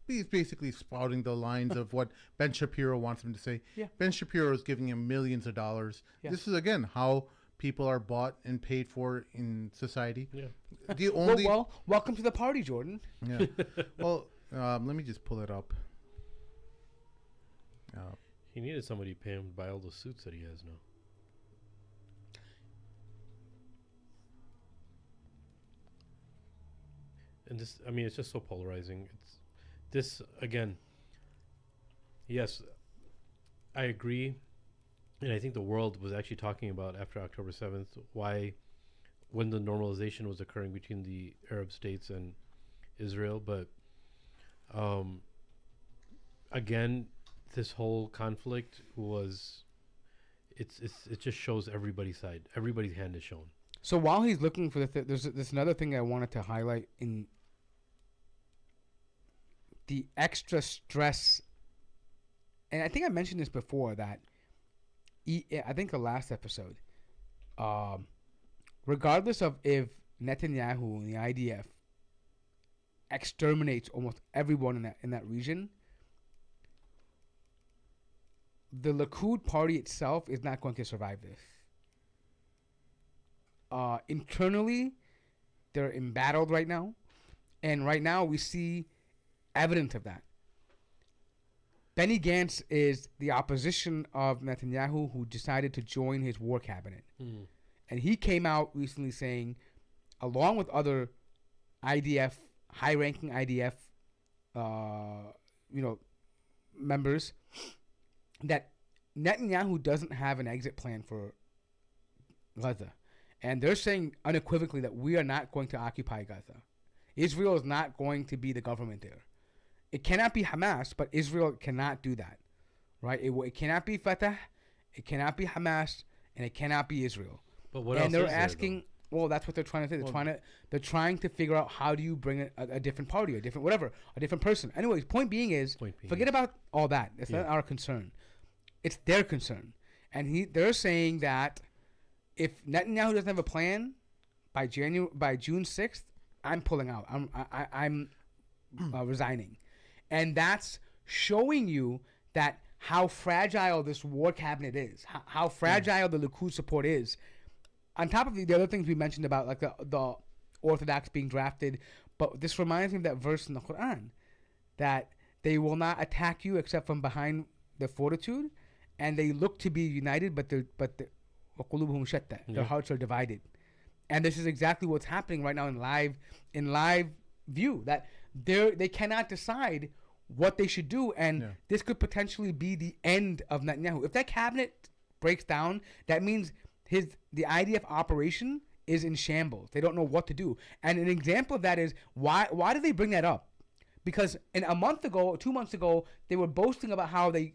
he's basically spouting the lines of what Ben Shapiro wants him to say. Yeah. Ben Shapiro is giving him millions of dollars. Yeah. This is, again, how people are bought and paid for in society. Yeah. The only well, welcome to the party, Jordan. Yeah. Well, let me just pull it up. He needed somebody to pay him to buy all the suits that he has now. And this, I mean, it's just so polarizing. It's this again. Yes, I agree, and I think the world was actually talking about after October 7th why, when the normalization was occurring between the Arab states and Israel, but again, this whole conflict was it just shows everybody's side. Everybody's hand is shown. So while he's looking for there's another thing I wanted to highlight in the extra stress, and I think I mentioned this before that I think the last episode, regardless of if Netanyahu and the IDF exterminates almost everyone in that region, the Likud party itself is not going to survive this. Internally, they're embattled right now, and right now we see evidence of that. Benny Gantz is the opposition of Netanyahu, who decided to join his war cabinet, and he came out recently saying, along with other IDF, high-ranking IDF, members, that Netanyahu doesn't have an exit plan for Gaza. And they're saying unequivocally that we are not going to occupy Gaza. Israel is not going to be the government there. It cannot be Hamas, but Israel cannot do that. Right? It cannot be Fatah, it cannot be Hamas, and it cannot be Israel. But what else is they're there, asking, well, that's what they're trying to say. They're trying to figure out how do you bring a different party, a different whatever, a different person. Anyways, point being forget about all that. It's not our concern. It's their concern. And they're saying that if Netanyahu doesn't have a plan by June 6th, I'm pulling out. I'm resigning. And that's showing you that how fragile this war cabinet is, how fragile the Likud support is. On top of the other things we mentioned about, like the Orthodox being drafted, but this reminds me of that verse in the Quran that they will not attack you except from behind the fortitude, and they look to be united, but their hearts are divided. And this is exactly what's happening right now in live view, that they cannot decide what they should do, and this could potentially be the end of Netanyahu. If that cabinet breaks down, that means the IDF operation is in shambles. They don't know what to do. And an example of that is why do they bring that up? Because a month ago, 2 months ago, they were boasting about how they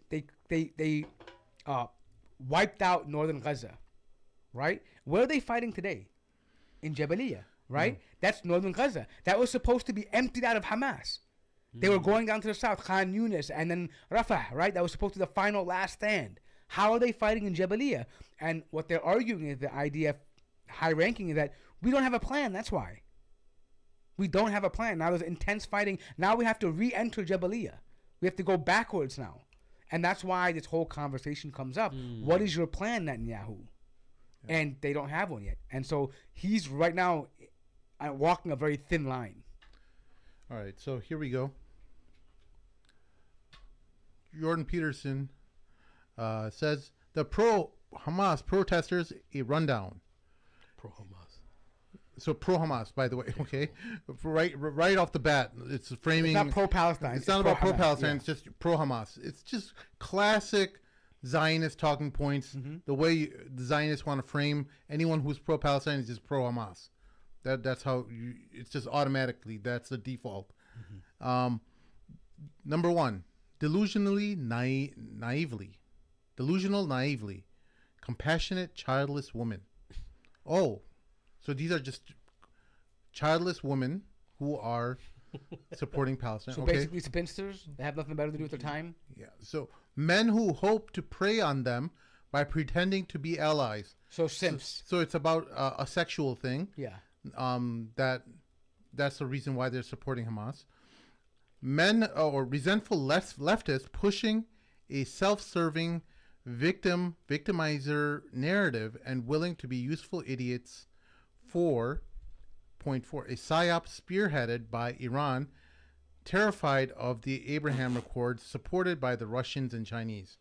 wiped out northern Gaza, right? Where are they fighting today? In Jabaliyah, right? That's northern Gaza. That was supposed to be emptied out of Hamas. They were going down to the south, Khan Yunis, and then Rafah, right? That was supposed to be the final last stand. How are they fighting in Jabaliyah? And what they're arguing is the IDF high ranking is that we don't have a plan. That's why. We don't have a plan. Now there's intense fighting. Now we have to re-enter Jabaliyah. We have to go backwards now. And that's why this whole conversation comes up. What is your plan, Netanyahu? Yeah. And they don't have one yet. And so he's right now walking a very thin line. All right, so here we go. Jordan Peterson says the pro-Hamas protesters a rundown. Pro-Hamas. So pro-Hamas, by the way, okay? Right off the bat, it's framing. It's not pro-Palestine. It's not about pro-Palestine. Yeah. It's just pro-Hamas. It's just classic Zionist talking points. The way the Zionists want to frame anyone who's pro-Palestine is just pro-Hamas. That's how it's just automatically. That's the default. Number one, delusional naively, compassionate, childless woman. Oh, so these are just childless women who are supporting Palestine. So basically spinsters. They have nothing better to do with their time. Yeah. So men who hope to prey on them by pretending to be allies. So simps. So it's about a sexual thing. Yeah. That's the reason why they're supporting Hamas. Men or resentful leftists pushing a self-serving victimizer narrative and willing to be useful idiots. 4.4 a psyop spearheaded by Iran, terrified of the Abraham Accords, supported by the Russians and Chinese.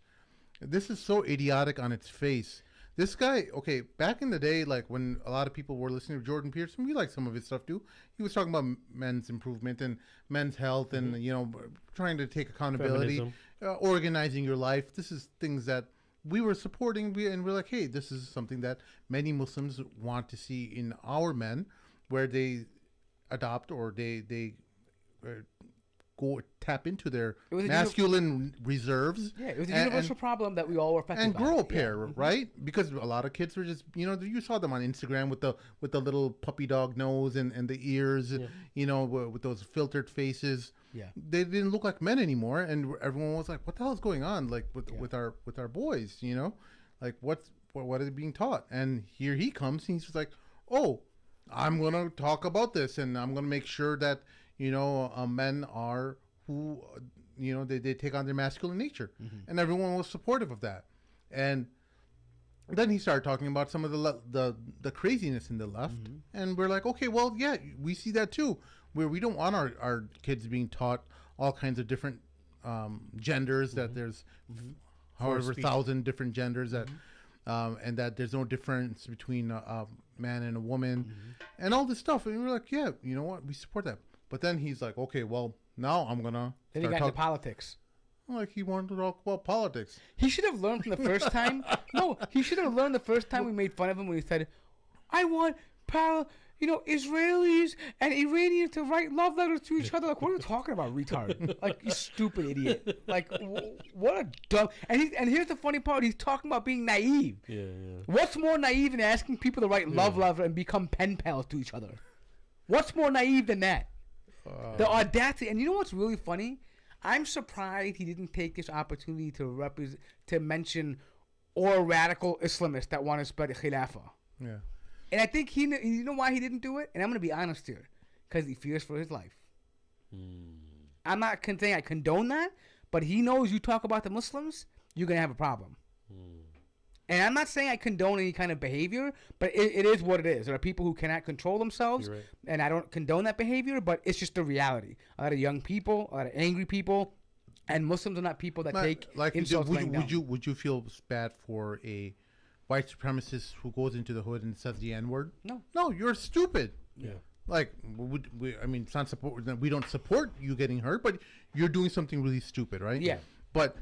This is so idiotic on its face. This guy, okay, back in the day, like when a lot of people were listening to Jordan Peterson, we like some of his stuff too. He was talking about men's improvement and men's health and, you know, trying to take accountability, organizing your life. This is things that we were supporting, and we're like, hey, this is something that many Muslims want to see in our men, where they adopt or they go tap into their masculine reserves. Yeah, it was a universal problem that we all were affected by. And grow a pair, right? Because a lot of kids were just, you know, you saw them on Instagram with the little puppy dog nose and the ears, you know, with those filtered faces. Yeah, they didn't look like men anymore, and everyone was like, "What the hell is going on?" Like with our boys, you know, like what is being taught? And here he comes, and he's just like, "Oh, I'm gonna talk about this, and I'm gonna make sure that, you know, men are who, you know, they take on their masculine nature," and everyone was supportive of that. And then he started talking about some of the craziness in the left, and we're like, okay, well, yeah, we see that too, where we don't want our kids being taught all kinds of different genders, that there's however 1,000 different genders, that and that there's no difference between a man and a woman, and all this stuff. And we're like, yeah, you know what, we support that. But then he's like, okay, well, now I'm gonna. Then he got into politics. Like he wanted to talk about politics. He should have learned from the first time. No, he should have learned the first time we made fun of him when he said, "I want Israelis and Iranians to write love letters to each other." Like, what are you talking about, retard? Like, you stupid idiot. Like, what a dumb. And here's the funny part: he's talking about being naive. Yeah. What's more naive than asking people to write love letters and become pen pals to each other? What's more naive than that? The audacity. And you know what's really funny? I'm surprised he didn't take this opportunity to mention or radical Islamists that want to spread Khilafah. Yeah. And I think you know why he didn't do it? And I'm going to be honest here. Because he fears for his life. I'm not saying I condone that, but he knows you talk about the Muslims, you're going to have a problem. And I'm not saying I condone any kind of behavior, but it is what it is. There are people who cannot control themselves, You're right. and I don't condone that behavior, but it's just the reality. A lot of young people, a lot of angry people, and Muslims are not people that take insults laying down. Would you feel bad for a white supremacist who goes into the hood and says the N-word? No, you're stupid. Yeah. Like, it's not support. We don't support you getting hurt, but you're doing something really stupid, right? Yeah. But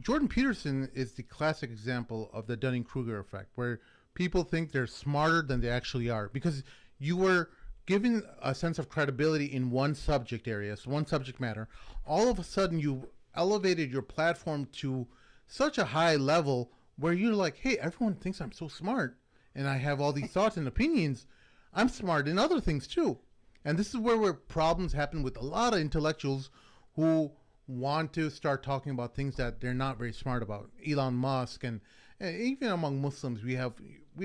Jordan Peterson is the classic example of the Dunning-Kruger effect, where people think they're smarter than they actually are, because you were given a sense of credibility in one subject area, so one subject matter. All of a sudden, you elevated your platform to such a high level where you're like, hey, everyone thinks I'm so smart, and I have all these thoughts and opinions. I'm smart in other things too. And this is where problems happen with a lot of intellectuals who want to start talking about things that they're not very smart about. Elon Musk and even among Muslims, we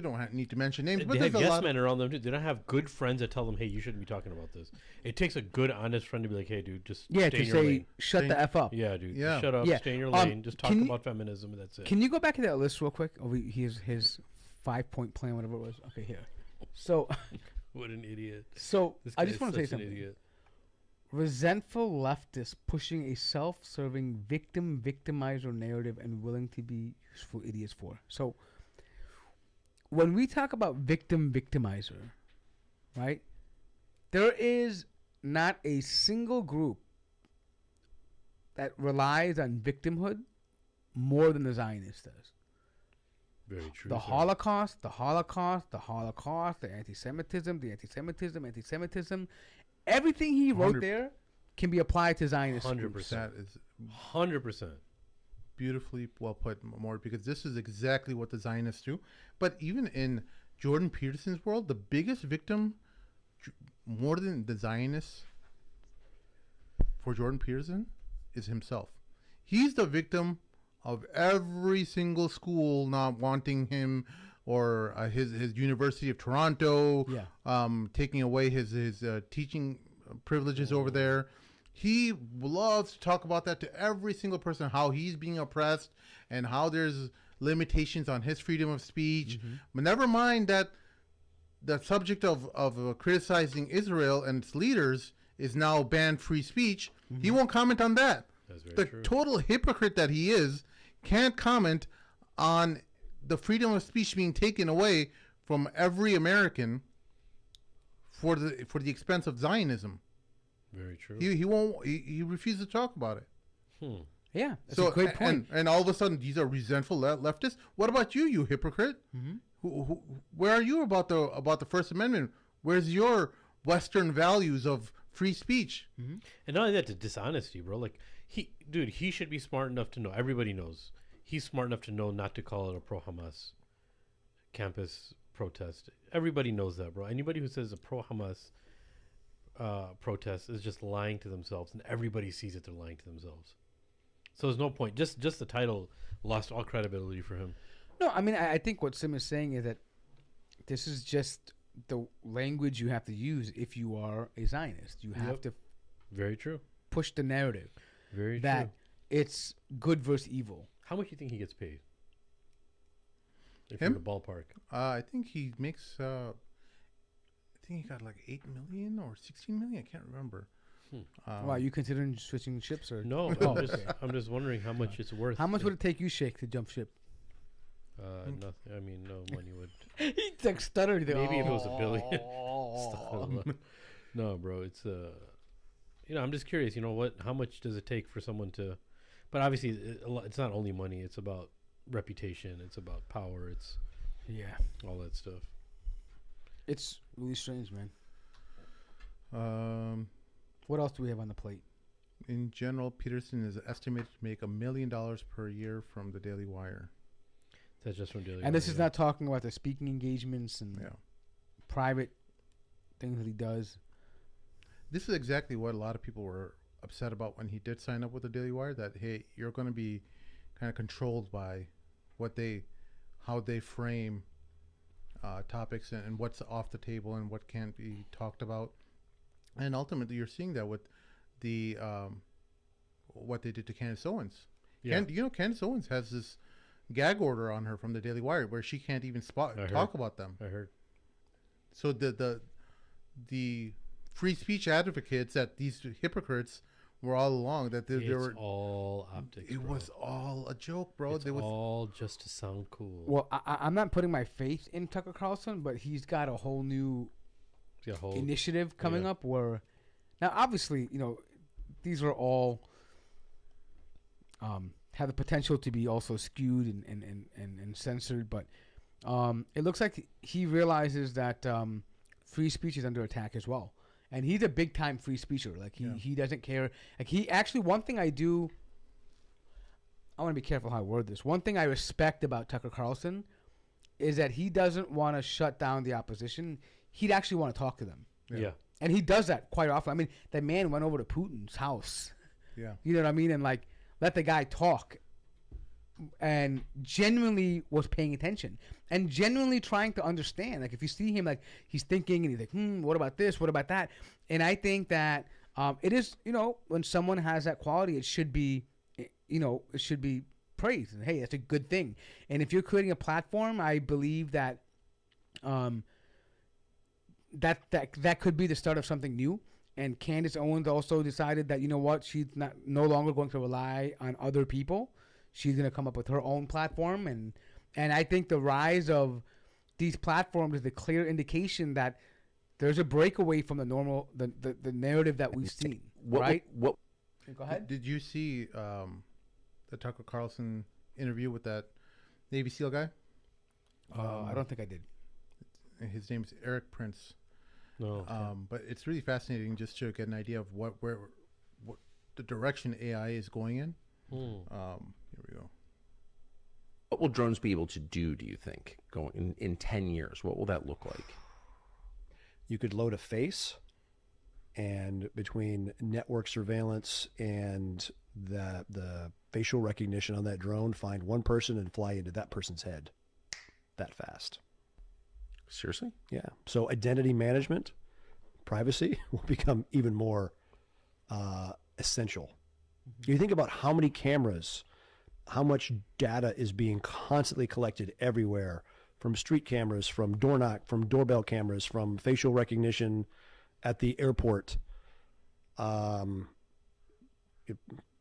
don't need to mention names, but They there's have a yes lot. men around them too. They don't have good friends that tell them, "Hey, you shouldn't be talking about this." It takes a good, honest friend to be like, "Hey, dude, just Yeah, stay to in your say lane." shut the f up. Yeah, dude. Yeah. Shut up. Yeah. Stay in your lane. Just talk can you- about feminism, and that's it. Can you go back to that list real quick? Oh, his 5-point plan, whatever it was. Okay, here. So, What an idiot. This I guy just is want to say such an something. idiot. Resentful leftists pushing a self-serving victimizer narrative and willing to be useful idiots for. So, when we talk about victimizer, right? There is not a single group that relies on victimhood more than the Zionist does. Very true. The sir. Holocaust, the anti-Semitism. Everything he wrote 100 there can be applied to Zionist 100%. groups. That is 100%. beautifully well put, more, because this is exactly what the Zionists do. But even in Jordan Peterson's world, the biggest victim, more than the Zionists, for Jordan Peterson, is himself. He's the victim of every single school not wanting him, or his University of Toronto, taking away his teaching privileges over there. He loves to talk about that to every single person, how he's being oppressed and how there's limitations on his freedom of speech. But never mind that the subject of criticizing Israel and its leaders is now banned free speech. He won't comment on that. That's very The true. total hypocrite that he is can't comment on the freedom of speech being taken away from every American for the expense of Zionism. Very true. He won't. He refuses to talk about it. Yeah, that's a great point. And all of a sudden, these are resentful leftists. What about you, you hypocrite? Where are you about the First Amendment? Where's your Western values of free speech? And not only that, the dishonesty, bro. Like he should be smart enough to know. Everybody knows he's smart enough to know not to call it a pro-Hamas campus protest. Everybody knows that, bro. Anybody who says a pro-Hamas protest is just lying to themselves, and everybody sees it. They're lying to themselves. So there's no point. Just the title lost all credibility for him. No, I mean, I think what Sim is saying is that this is just the language you have to use if you are a Zionist. You have to Very true. push the narrative Very that true. it's good versus evil. How much do you think he gets paid? If Him? you're in the ballpark. I think he makes. I think he got like 8 million or 16 million. I can't remember. Wow, you considering switching ships or No, Oh, I'm just wondering how much it's worth. How much would it take you, Sheikh, to jump ship? Nothing. I mean, no money would. He like stuttered. Maybe if it was $1 billion. No, bro. It's I'm just curious. You know what? How much does it take for someone to? But obviously, it's not only money. It's about reputation. It's about power. It's all that stuff. It's really strange, man. Um, What else do we have on the plate? in general, Peterson is estimated to make $1 million per year from the Daily Wire. That's just from Daily And this Wire, is yeah. not talking about the speaking engagements and private things that he does. This is exactly what a lot of people were upset about when he did sign up with the Daily Wire. That hey, you're going to be kind of controlled by how they frame topics and what's off the table and what can't be talked about. And ultimately, you're seeing that with the what they did to Candace Owens. Yeah. Candace Owens has this gag order on her from the Daily Wire where she can't even talk about them. I heard. So the free speech advocates that these hypocrites were all along, that they It's were all optics. it bro. was all a joke, bro. It's There was all just to sound cool. Well, I'm not putting my faith in Tucker Carlson, but he's got a whole new The whole initiative coming yeah. up where now obviously these are all have the potential to be also skewed and censored, but it looks like he realizes that free speech is under attack as well, and he's a big time free speecher. Like he doesn't care. Like he actually, one thing I want to be careful how I word this. One thing I respect about Tucker Carlson is that he doesn't want to shut down the opposition. He'd actually want to talk to them. Yeah. And he does that quite often. I mean, that man went over to Putin's house Yeah. You know what I mean? And like let the guy talk, and genuinely was paying attention and genuinely trying to understand. Like if you see him, like he's thinking and he's like, what about this? What about that? And I think that it is, when someone has that quality, it should be, it should be praised. And hey, that's a good thing. And if you're creating a platform, I believe that that could be the start of something new. And Candace Owens also decided that, she's no longer going to rely on other people. She's going to come up with her own platform. And I think the rise of these platforms is a clear indication that there's a breakaway from the normal, the narrative that we've seen. Right? What? Go ahead. Did you see the Tucker Carlson interview with that Navy SEAL guy? I don't think I did. His name is Eric Prince. No. Okay. But it's really fascinating just to get an idea of what the direction AI is going in. Here we go. What will drones be able to do, do you think, going in 10 years? What will that look like? You could load a face, and between network surveillance and the facial recognition on that drone, find one person and fly into that person's head that fast. Seriously? Yeah. So identity management, privacy will become even more essential. You think about how many cameras, how much data is being constantly collected everywhere, from street cameras, from door knock, from doorbell cameras, from facial recognition at the airport.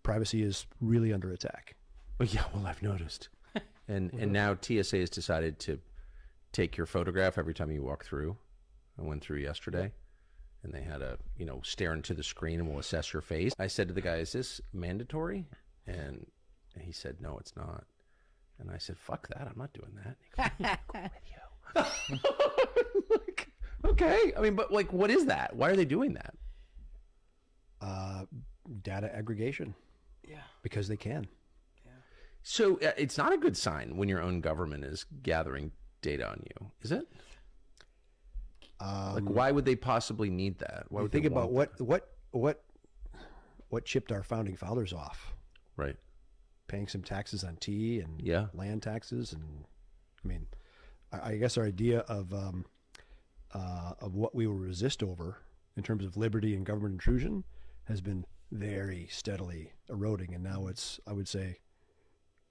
Privacy is really under attack. Well, yeah, well, I've noticed. And now TSA has decided to take your photograph every time you walk through. I went through yesterday, and they had a, stare into the screen and will assess your face. I said to the guy, is this mandatory? And he said, no, it's not. And I said, fuck that. I'm not doing that. He goes, cool video. Like, okay. I mean, but like, what is that? Why are they doing that? Data aggregation. Yeah. Because they can. Yeah. So it's not a good sign when your own government is gathering data on you, is it? Like, why would they possibly need that? Why would think they about want what chipped our founding fathers off? Right. Paying some taxes on tea and Yeah. land taxes, and I mean, I guess our idea of what we will resist over in terms of liberty and government intrusion has been very steadily eroding, and now it's, I would say,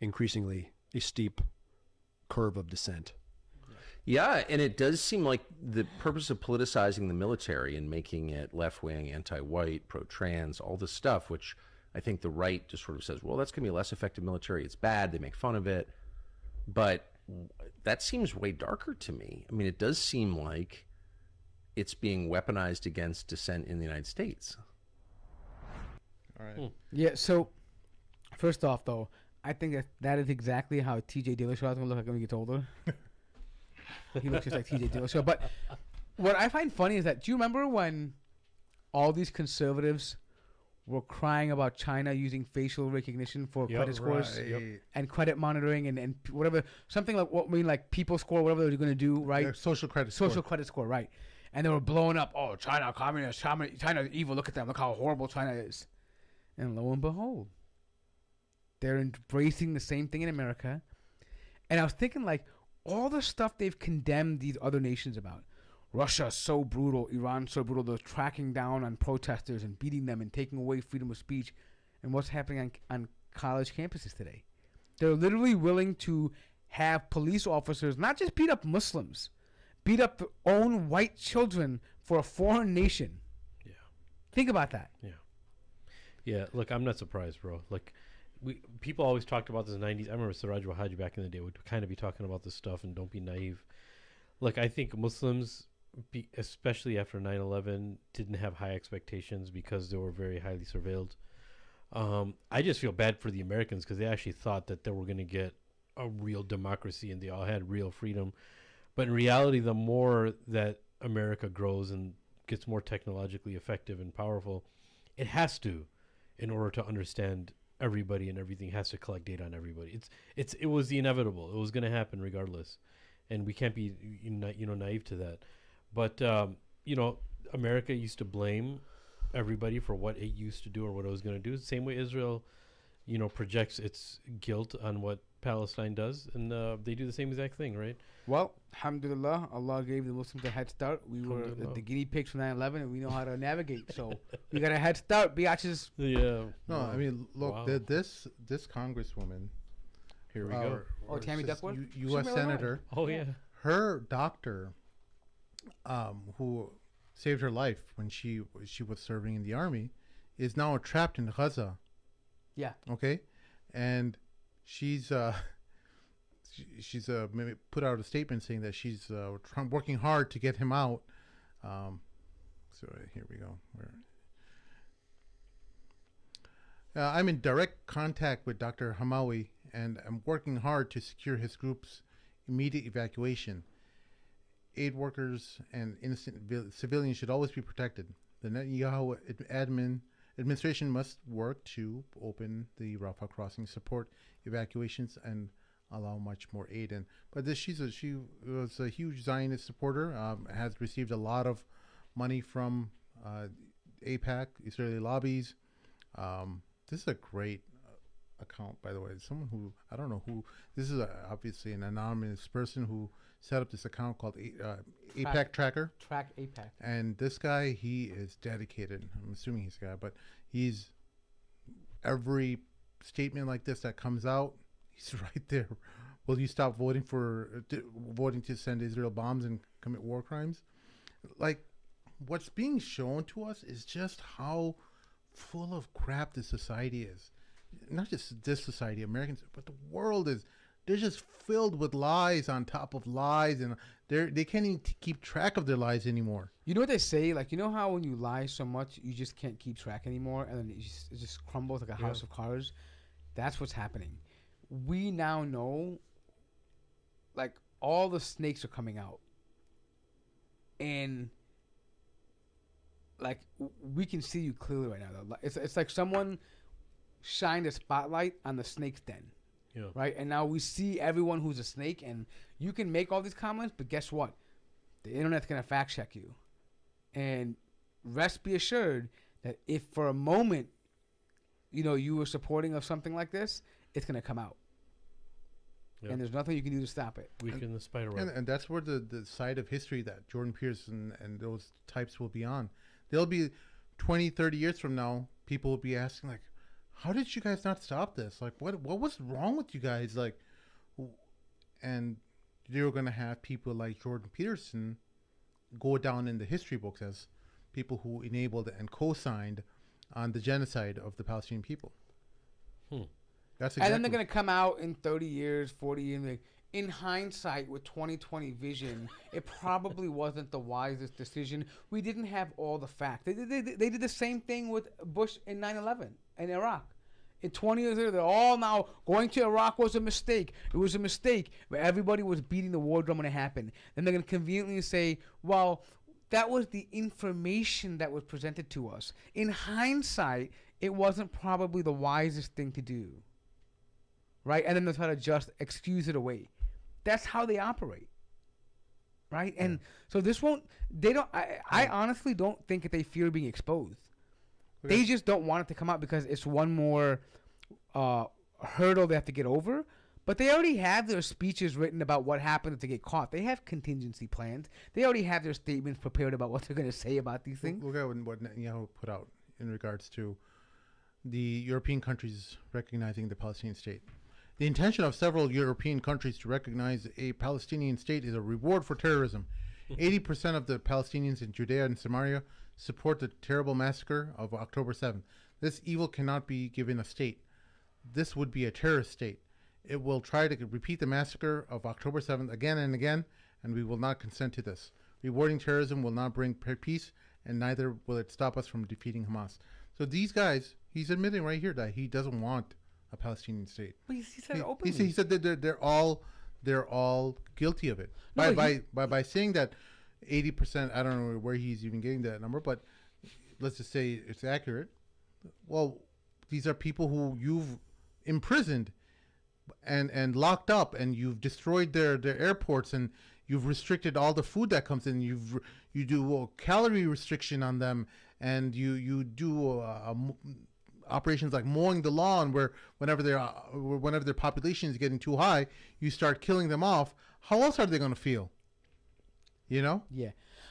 increasingly a steep curve of descent. Yeah, and it does seem like the purpose of politicizing the military and making it left-wing, anti-white, pro-trans, all this stuff, which I think the right just sort of says, well, that's going to be a less effective military. It's bad. They make fun of it. But that seems way darker to me. I mean, it does seem like it's being weaponized against dissent in the United States. All right. Yeah, so first off, though, I think that is exactly how TJ Dillashaw is going to look like when he gets older. He looks just like TJ Dillashaw. But what I find funny is that, do you remember when all these conservatives were crying about China using facial recognition for credit scores and credit monitoring and whatever, something like what I mean, like people score, whatever they're going to do, right? Their social credit score, right? And they were blowing up. Oh, China, communist, China, evil. Look at them. Look how horrible China is. And lo and behold, they're embracing the same thing in America. And I was thinking, like, all the stuff they've condemned these other nations about. Russia so brutal, Iran so brutal, they're tracking down on protesters and beating them and taking away freedom of speech. And what's happening on college campuses today? They're literally willing to have police officers not just beat up Muslims, beat up their own white children for a foreign nation. Yeah. Think about that. Yeah. Yeah, look, I'm not surprised, bro. Like, people always talked about this in the 90s. I remember Siraj Wahaji back in the day would kind of be talking about this stuff and don't be naive. Look, I think Muslims, especially after 9/11, didn't have high expectations because they were very highly surveilled. I just feel bad for the Americans because they actually thought that they were going to get a real democracy and they all had real freedom. But in reality, the more that America grows and gets more technologically effective and powerful, it has to, in order to understand everybody and everything, has to collect data on everybody. It was the inevitable. It was going to happen regardless, and we can't be naive to that. But America used to blame everybody for what it used to do or what it was going to do. The same way Israel, projects its guilt on what Palestine does, and they do the same exact thing, right? Well, alhamdulillah, Allah gave the Muslims a head start. We were the guinea pigs from 9/11, and we know how to navigate. So we got a head start, biatches. Yeah. No, I mean, look, this congresswoman. Here we go. Tammy Duckworth, U.S. Senator. Oh yeah. Her doctor, who saved her life when she was serving in the army, is now trapped in Gaza. Yeah. Okay, and she's maybe put out a statement saying that she's working hard to get him out. So here we go. I'm in direct contact with Dr. Hamawi, and I'm working hard to secure his group's immediate evacuation. Aid workers and innocent civilians should always be protected. The Netanyahu administration must work to open the Rafah crossing, support evacuations, and allow much more aid. She was a huge Zionist supporter. Has received a lot of money from AIPAC, Israeli lobbies. This is a great account, by the way. Someone who I don't know who. This is obviously an anonymous person who set up this account called AIPAC Tracker. Track AIPAC. And this guy, he is dedicated. I'm assuming he's a guy, but he's every statement like this that comes out, he's right there. Will you stop voting to send Israel bombs and commit war crimes? Like, what's being shown to us is just how full of crap this society is. Not just this society, Americans, but the world is. They're just filled with lies on top of lies, and they can't even keep track of their lies anymore. You know what they say? Like, you know how when you lie so much, you just can't keep track anymore, and then it just crumbles like a house of cards? That's what's happening. We now know, like, all the snakes are coming out. And, like, we can see you clearly right now. It's like someone shined a spotlight on the snake's den. Yeah. Right? And now we see everyone who's a snake, and you can make all these comments, but guess what? The internet's going to fact check you. And rest be assured that if for a moment, you were supporting of something like this, it's going to come out. Yep. And there's nothing you can do to stop it. Weaken the spider web. And that's where the side of history that Jordan Peterson and those types will be on. They'll be 20, 30 years from now, people will be asking, like, how did you guys not stop this? Like, what was wrong with you guys? Like, and you're going to have people like Jordan Peterson go down in the history books as people who enabled and co-signed on the genocide of the Palestinian people. That's exactly. And then they're going to come out in 30 years, 40 years, and like, in hindsight, with 2020 vision, it probably wasn't the wisest decision. We didn't have all the facts. They did the same thing with Bush in 9/11 in Iraq. In 20 years later, they're all now going to Iraq was a mistake. It was a mistake. But everybody was beating the war drum when it happened. Then they're going to conveniently say, well, that was the information that was presented to us. In hindsight, it wasn't probably the wisest thing to do. Right? And then they'll try to just excuse it away. That's how they operate. Right? And so this won't, I honestly don't think that they fear being exposed. Okay. They just don't want it to come out because it's one more hurdle they have to get over. But they already have their speeches written about what happened if they get caught. They have contingency plans. They already have their statements prepared about what they're going to say about these things. Look at what Netanyahu put out in regards to the European countries recognizing the Palestinian state. The intention of several European countries to recognize a Palestinian state is a reward for terrorism. 80% of the Palestinians in Judea and Samaria support the terrible massacre of October 7th. This evil cannot be given a state. This would be a terrorist state. It will try to repeat the massacre of October 7th again and again, and we will not consent to this. Rewarding terrorism will not bring peace, and neither will it stop us from defeating Hamas. So these guys, he's admitting right here that he doesn't want a Palestinian state. But he said it openly. He said that they're all guilty of it. No, By saying that 80%, I don't know where he's even getting that number, but let's just say it's accurate. Well, these are people who you've imprisoned and locked up, and you've destroyed their airports, and you've restricted all the food that comes in. you do a calorie restriction on them, and you do operations like mowing the lawn, where whenever their population is getting too high, you start killing them off. How else are they going to feel? You know? Yeah.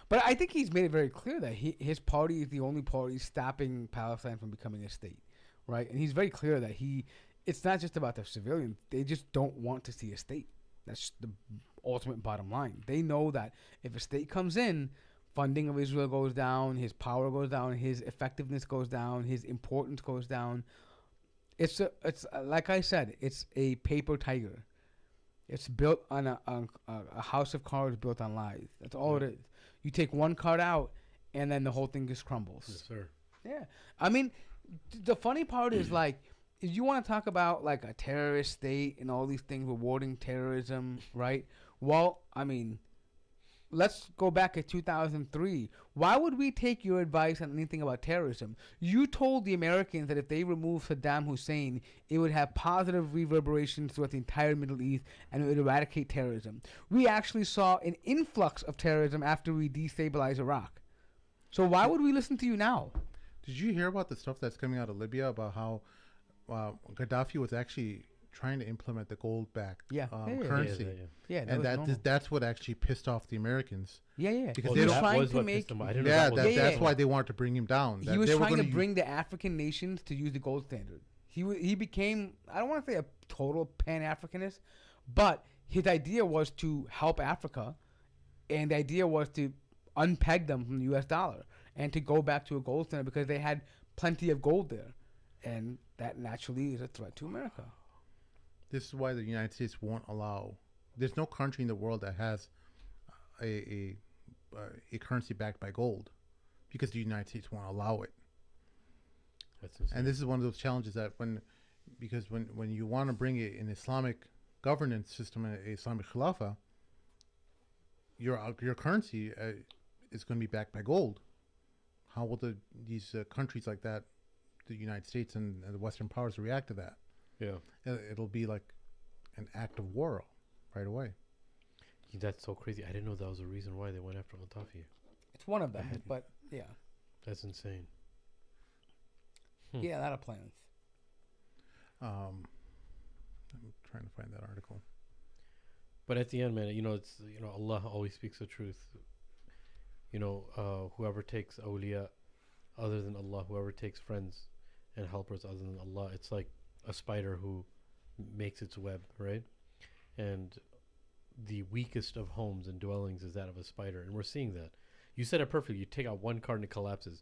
But I think he's made it very clear that his party is the only party stopping Palestine from becoming a state, right? And he's very clear that it's not just about the civilians. They just don't want to see a state. That's the ultimate bottom line. They know that if a state comes in, funding of Israel goes down, his power goes down, his effectiveness goes down, his importance goes down. It's like I said, it's a paper tiger. It's built on a house of cards built on lies. That's all it is. You take one card out, and then the whole thing just crumbles. Yes, sir. Yeah. I mean, the funny part is, like, if you want to talk about, like, a terrorist state and all these things rewarding terrorism, right? Well, I mean, let's go back to 2003. Why would we take your advice on anything about terrorism? You told the Americans that if they removed Saddam Hussein, it would have positive reverberations throughout the entire Middle East and it would eradicate terrorism. We actually saw an influx of terrorism after we destabilized Iraq. So why would we listen to you now? Did you hear about the stuff that's coming out of Libya about how Gaddafi was actually trying to implement the gold-backed currency? Yeah, and that's what actually pissed off the Americans. Yeah. Because they were trying to make. That's why they wanted to bring him down. He was trying to bring the African nations to use the gold standard. He became, I don't want to say a total Pan-Africanist, but his idea was to help Africa, and the idea was to unpeg them from the U.S. dollar and to go back to a gold standard because they had plenty of gold there, and that naturally is a threat to America. This is why the United States won't allow. There's no country in the world that has a currency backed by gold, because the United States won't allow it. That's insane. And this is one of those challenges that when you want to bring an Islamic governance system, an Islamic Khilafah, your currency is going to be backed by gold. How will these countries like that, the United States and the Western powers, react to that? Yeah, it'll be like an act of war right away. That's so crazy. I didn't know that was the reason why they went after Gaddafi. It's one of them, but yeah. That's insane. Yeah, a lot of plans. I'm trying to find that article. But at the end, man, Allah always speaks the truth. Whoever takes awliya other than Allah, whoever takes friends and helpers other than Allah, it's like a spider who makes its web, right? And the weakest of homes and dwellings is that of a spider, and we're seeing that. You said it perfectly. You take out one card and it collapses.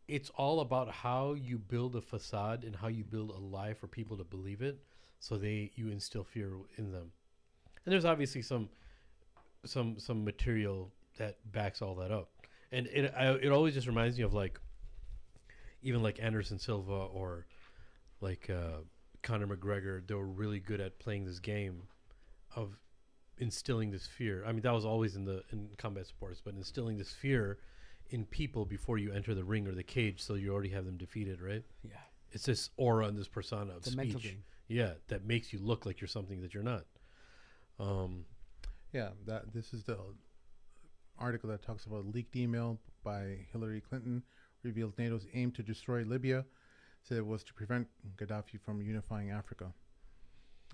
It's all about how you build a facade and how you build a lie for people to believe it, so you instill fear in them. And there's obviously some material that backs all that up. And it always just reminds me of even like Anderson Silva or like Conor McGregor. They were really good at playing this game of instilling this fear. I mean, that was always in combat sports, but instilling this fear in people before you enter the ring or the cage, so you already have them defeated, right? Yeah. It's this aura and this persona of it's a mental speech. game. Yeah, that makes you look like you're something that you're not. This is the article that talks about a leaked email by Hillary Clinton reveals NATO's aim to destroy Libya. Said it was to prevent Gaddafi from unifying Africa.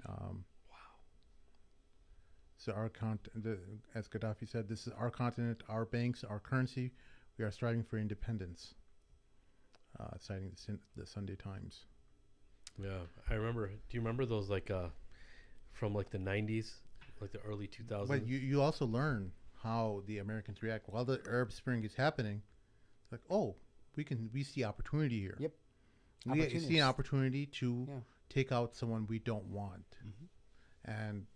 Wow. So as Gaddafi said, this is our continent, our banks, our currency. We are striving for independence. Citing the Sunday Times. Yeah, I remember. Do you remember those from the 90s, like the early 2000s? But you also learn how the Americans react while the Arab Spring is happening. Like, we see opportunity here. Yep. We see an opportunity to take out someone we don't want. Mm-hmm. And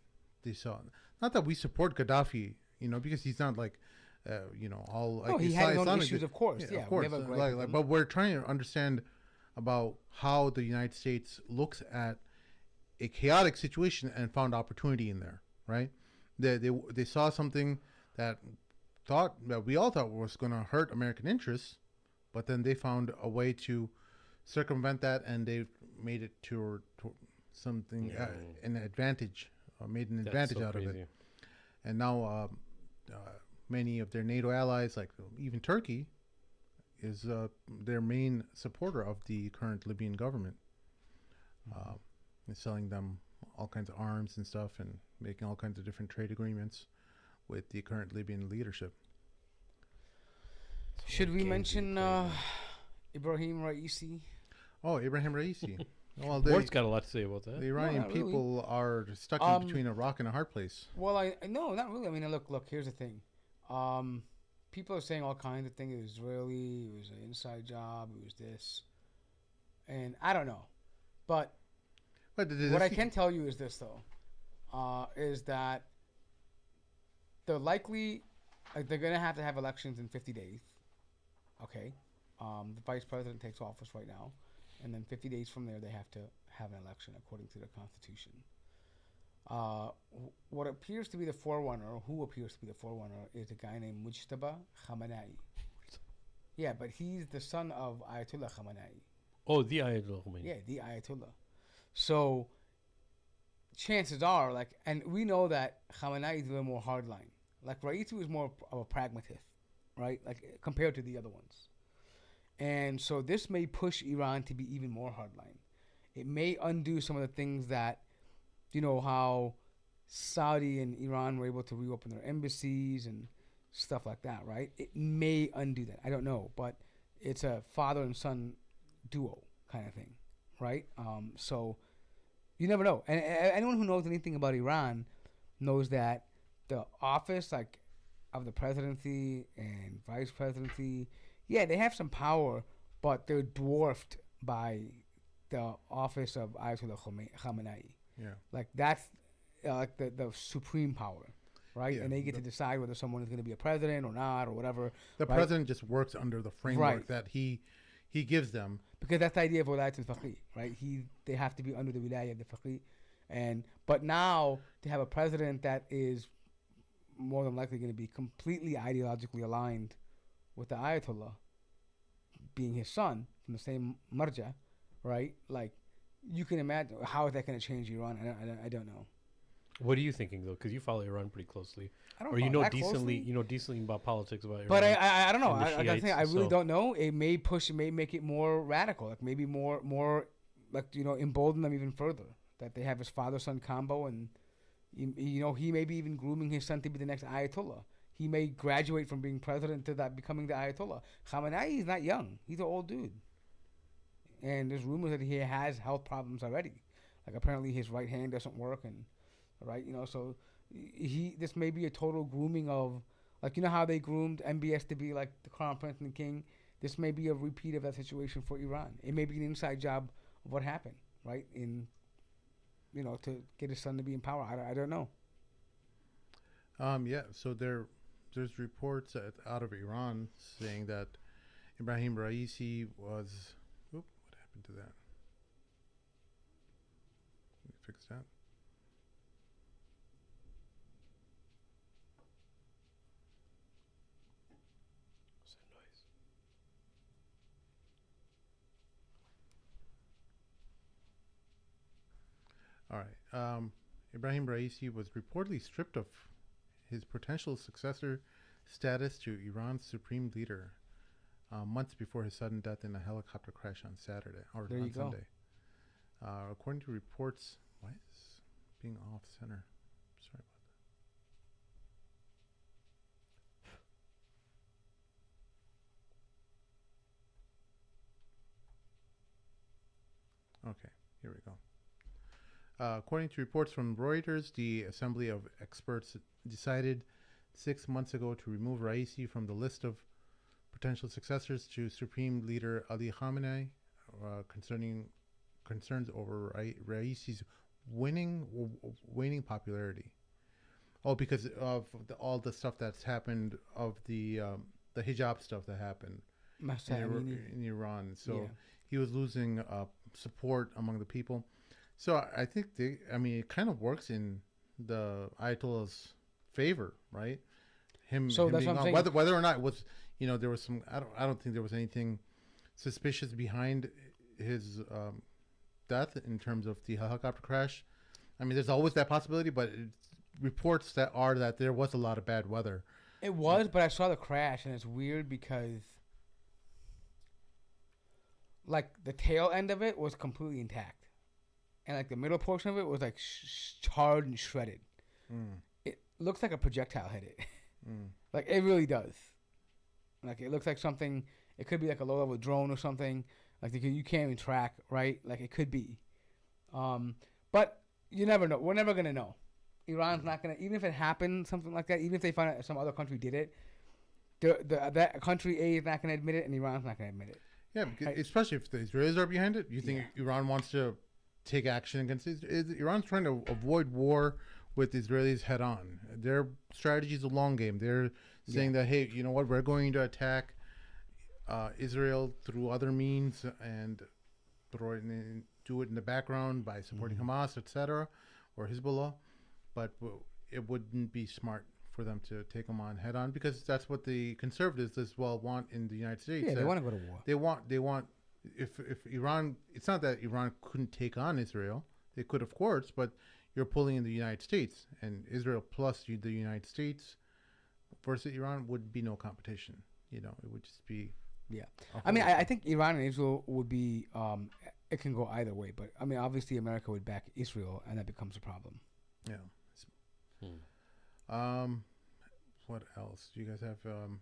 they saw, not that we support Gaddafi, because he's not all. No, he had his own issues, of course. Yeah, of course. But we're trying to understand about how the United States looks at a chaotic situation and found opportunity in there, right? They saw something that we all thought was going to hurt American interests, but then they found a way to circumvent that, and they made it to something an advantage, made an advantage out of it. And now many of their NATO allies, like even Turkey, is their main supporter of the current Libyan government. And selling them all kinds of arms and stuff and making all kinds of different trade agreements with the current Libyan leadership. Should we mention Ibrahim Raisi? Oh, Ibrahim Raisi. Well, Wart's got a lot to say about that. The Iranian people are stuck in between a rock and a hard place. Well, no, not really. I mean, look. Here's the thing. People are saying all kinds of things. It was Israeli. It was an inside job. It was this, and I don't know. But what I can tell you is this, though, is that they're likely they're going to have elections in 50 days. Okay, the vice president takes office right now. And then 50 days from there, they have to have an election according to their constitution. What appears to be the forerunner, or who appears to be the forerunner, is a guy named Mujtaba Khamenei. Yeah, but he's the son of Ayatollah Khamenei. Oh, the Ayatollah Khamenei. Yeah, the Ayatollah. So chances are, and we know that Khamenei is a little more hardline. Like Raisi was more of a pragmatist, right? Like compared to the other ones. And so this may push Iran to be even more hardline. It may undo some of the things that, how Saudi and Iran were able to reopen their embassies and stuff like that, right? It may undo that. I don't know. But it's a father and son duo kind of thing, right? So you never know. And anyone who knows anything about Iran knows that the office, of the presidency and vice presidency, yeah, they have some power, but they're dwarfed by the office of Ayatollah Khamenei. Yeah. That's the supreme power, right? Yeah, and they get to decide whether someone is going to be a president or not or whatever. The president just works under the framework that he gives them. Because that's the idea of wilayat al-faqih, right? They have to be under the wilayah of the faqih. But now to have a president that is more than likely going to be completely ideologically aligned with the Ayatollah, being his son from the same marja, right? You can imagine how is that going to change Iran? I don't know. What are you thinking though? Because you follow Iran pretty closely, I don't or you follow know that decently, closely. decently about politics about Iran. But I don't know. and the Shiites, I really don't know. It may make it more radical, maybe more embolden them even further. That they have his father-son combo, and he may be even grooming his son to be the next Ayatollah. He may graduate from being president to that becoming the Ayatollah. Khamenei is not young. He's an old dude. And there's rumors that he has health problems already. Apparently his right hand doesn't work, and so this may be a total grooming of how they groomed MBS to be like the crown prince and the king. This may be a repeat of that situation for Iran. It may be an inside job of what happened, right? To get his son to be in power. I don't know. Yeah, so there's reports out of Iran saying that Ibrahim Raisi was... what happened to that? Let me fix that. What's that noise? All right. Ibrahim Raisi was reportedly stripped of his potential successor status to Iran's supreme leader months before his sudden death in a helicopter crash on Sunday. According to reports, why is this being off center? Sorry about that. Okay, here we go. According to reports from Reuters, the Assembly of Experts decided 6 months ago to remove Raisi from the list of potential successors to Supreme Leader Ali Khamenei, concerns over Raisi's waning popularity. Oh, because of all the stuff that's happened, of the hijab stuff that happened in Iran. So he was losing support among the people. So I think it kind of works in the Ayatollah's favor, right? So that's what I'm saying. Whether or not it was, there was some. I don't think there was anything suspicious behind his death in terms of the helicopter crash. There's always that possibility, but reports that there was a lot of bad weather It was, but I saw the crash, and it's weird because, like, the tail end of it was completely intact, and like the middle portion of it was like charred and shredded. It looks like a projectile hit it. Like, it really does. Like, it looks like something. It could be like a low-level drone or something. Like, you can't even track, right? Like, it could be. But you never know. We're never gonna know. Iran's not gonna, even if it happened, something like that. Even if they find out some other country did it, that country A is not gonna admit it, and Iran's not gonna admit it. Yeah, because especially if the Israelis are behind it. You think Iran wants to take action against Iran's trying to avoid war with Israelis head on. Their strategy is a long game. They're saying that, hey, you know what, we're going to attack Israel through other means and do it in the background by supporting Hamas, etc., or Hezbollah. But it wouldn't be smart for them to take them on head on, because that's what the conservatives as well want in the United States. Yeah, they want to go to war. They want if Iran. It's not that Iran couldn't take on Israel. They could, of course, but you're pulling in the United States, and Israel plus the United States versus Iran would be no competition. You know, it would just be. Yeah, I mean, I think Iran and Israel would be. It can go either way, but I mean, obviously, America would back Israel, and that becomes a problem. Yeah. What else? Do you guys have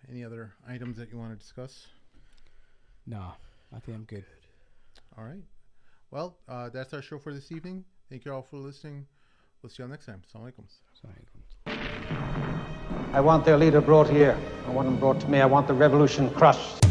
any other items that you want to discuss? No, I think I'm good. All right. Well, that's our show for this evening. Thank you all for listening. We'll see you all next time. Assalamu alaikum. I want their leader brought here. I want him brought to me. I want the revolution crushed.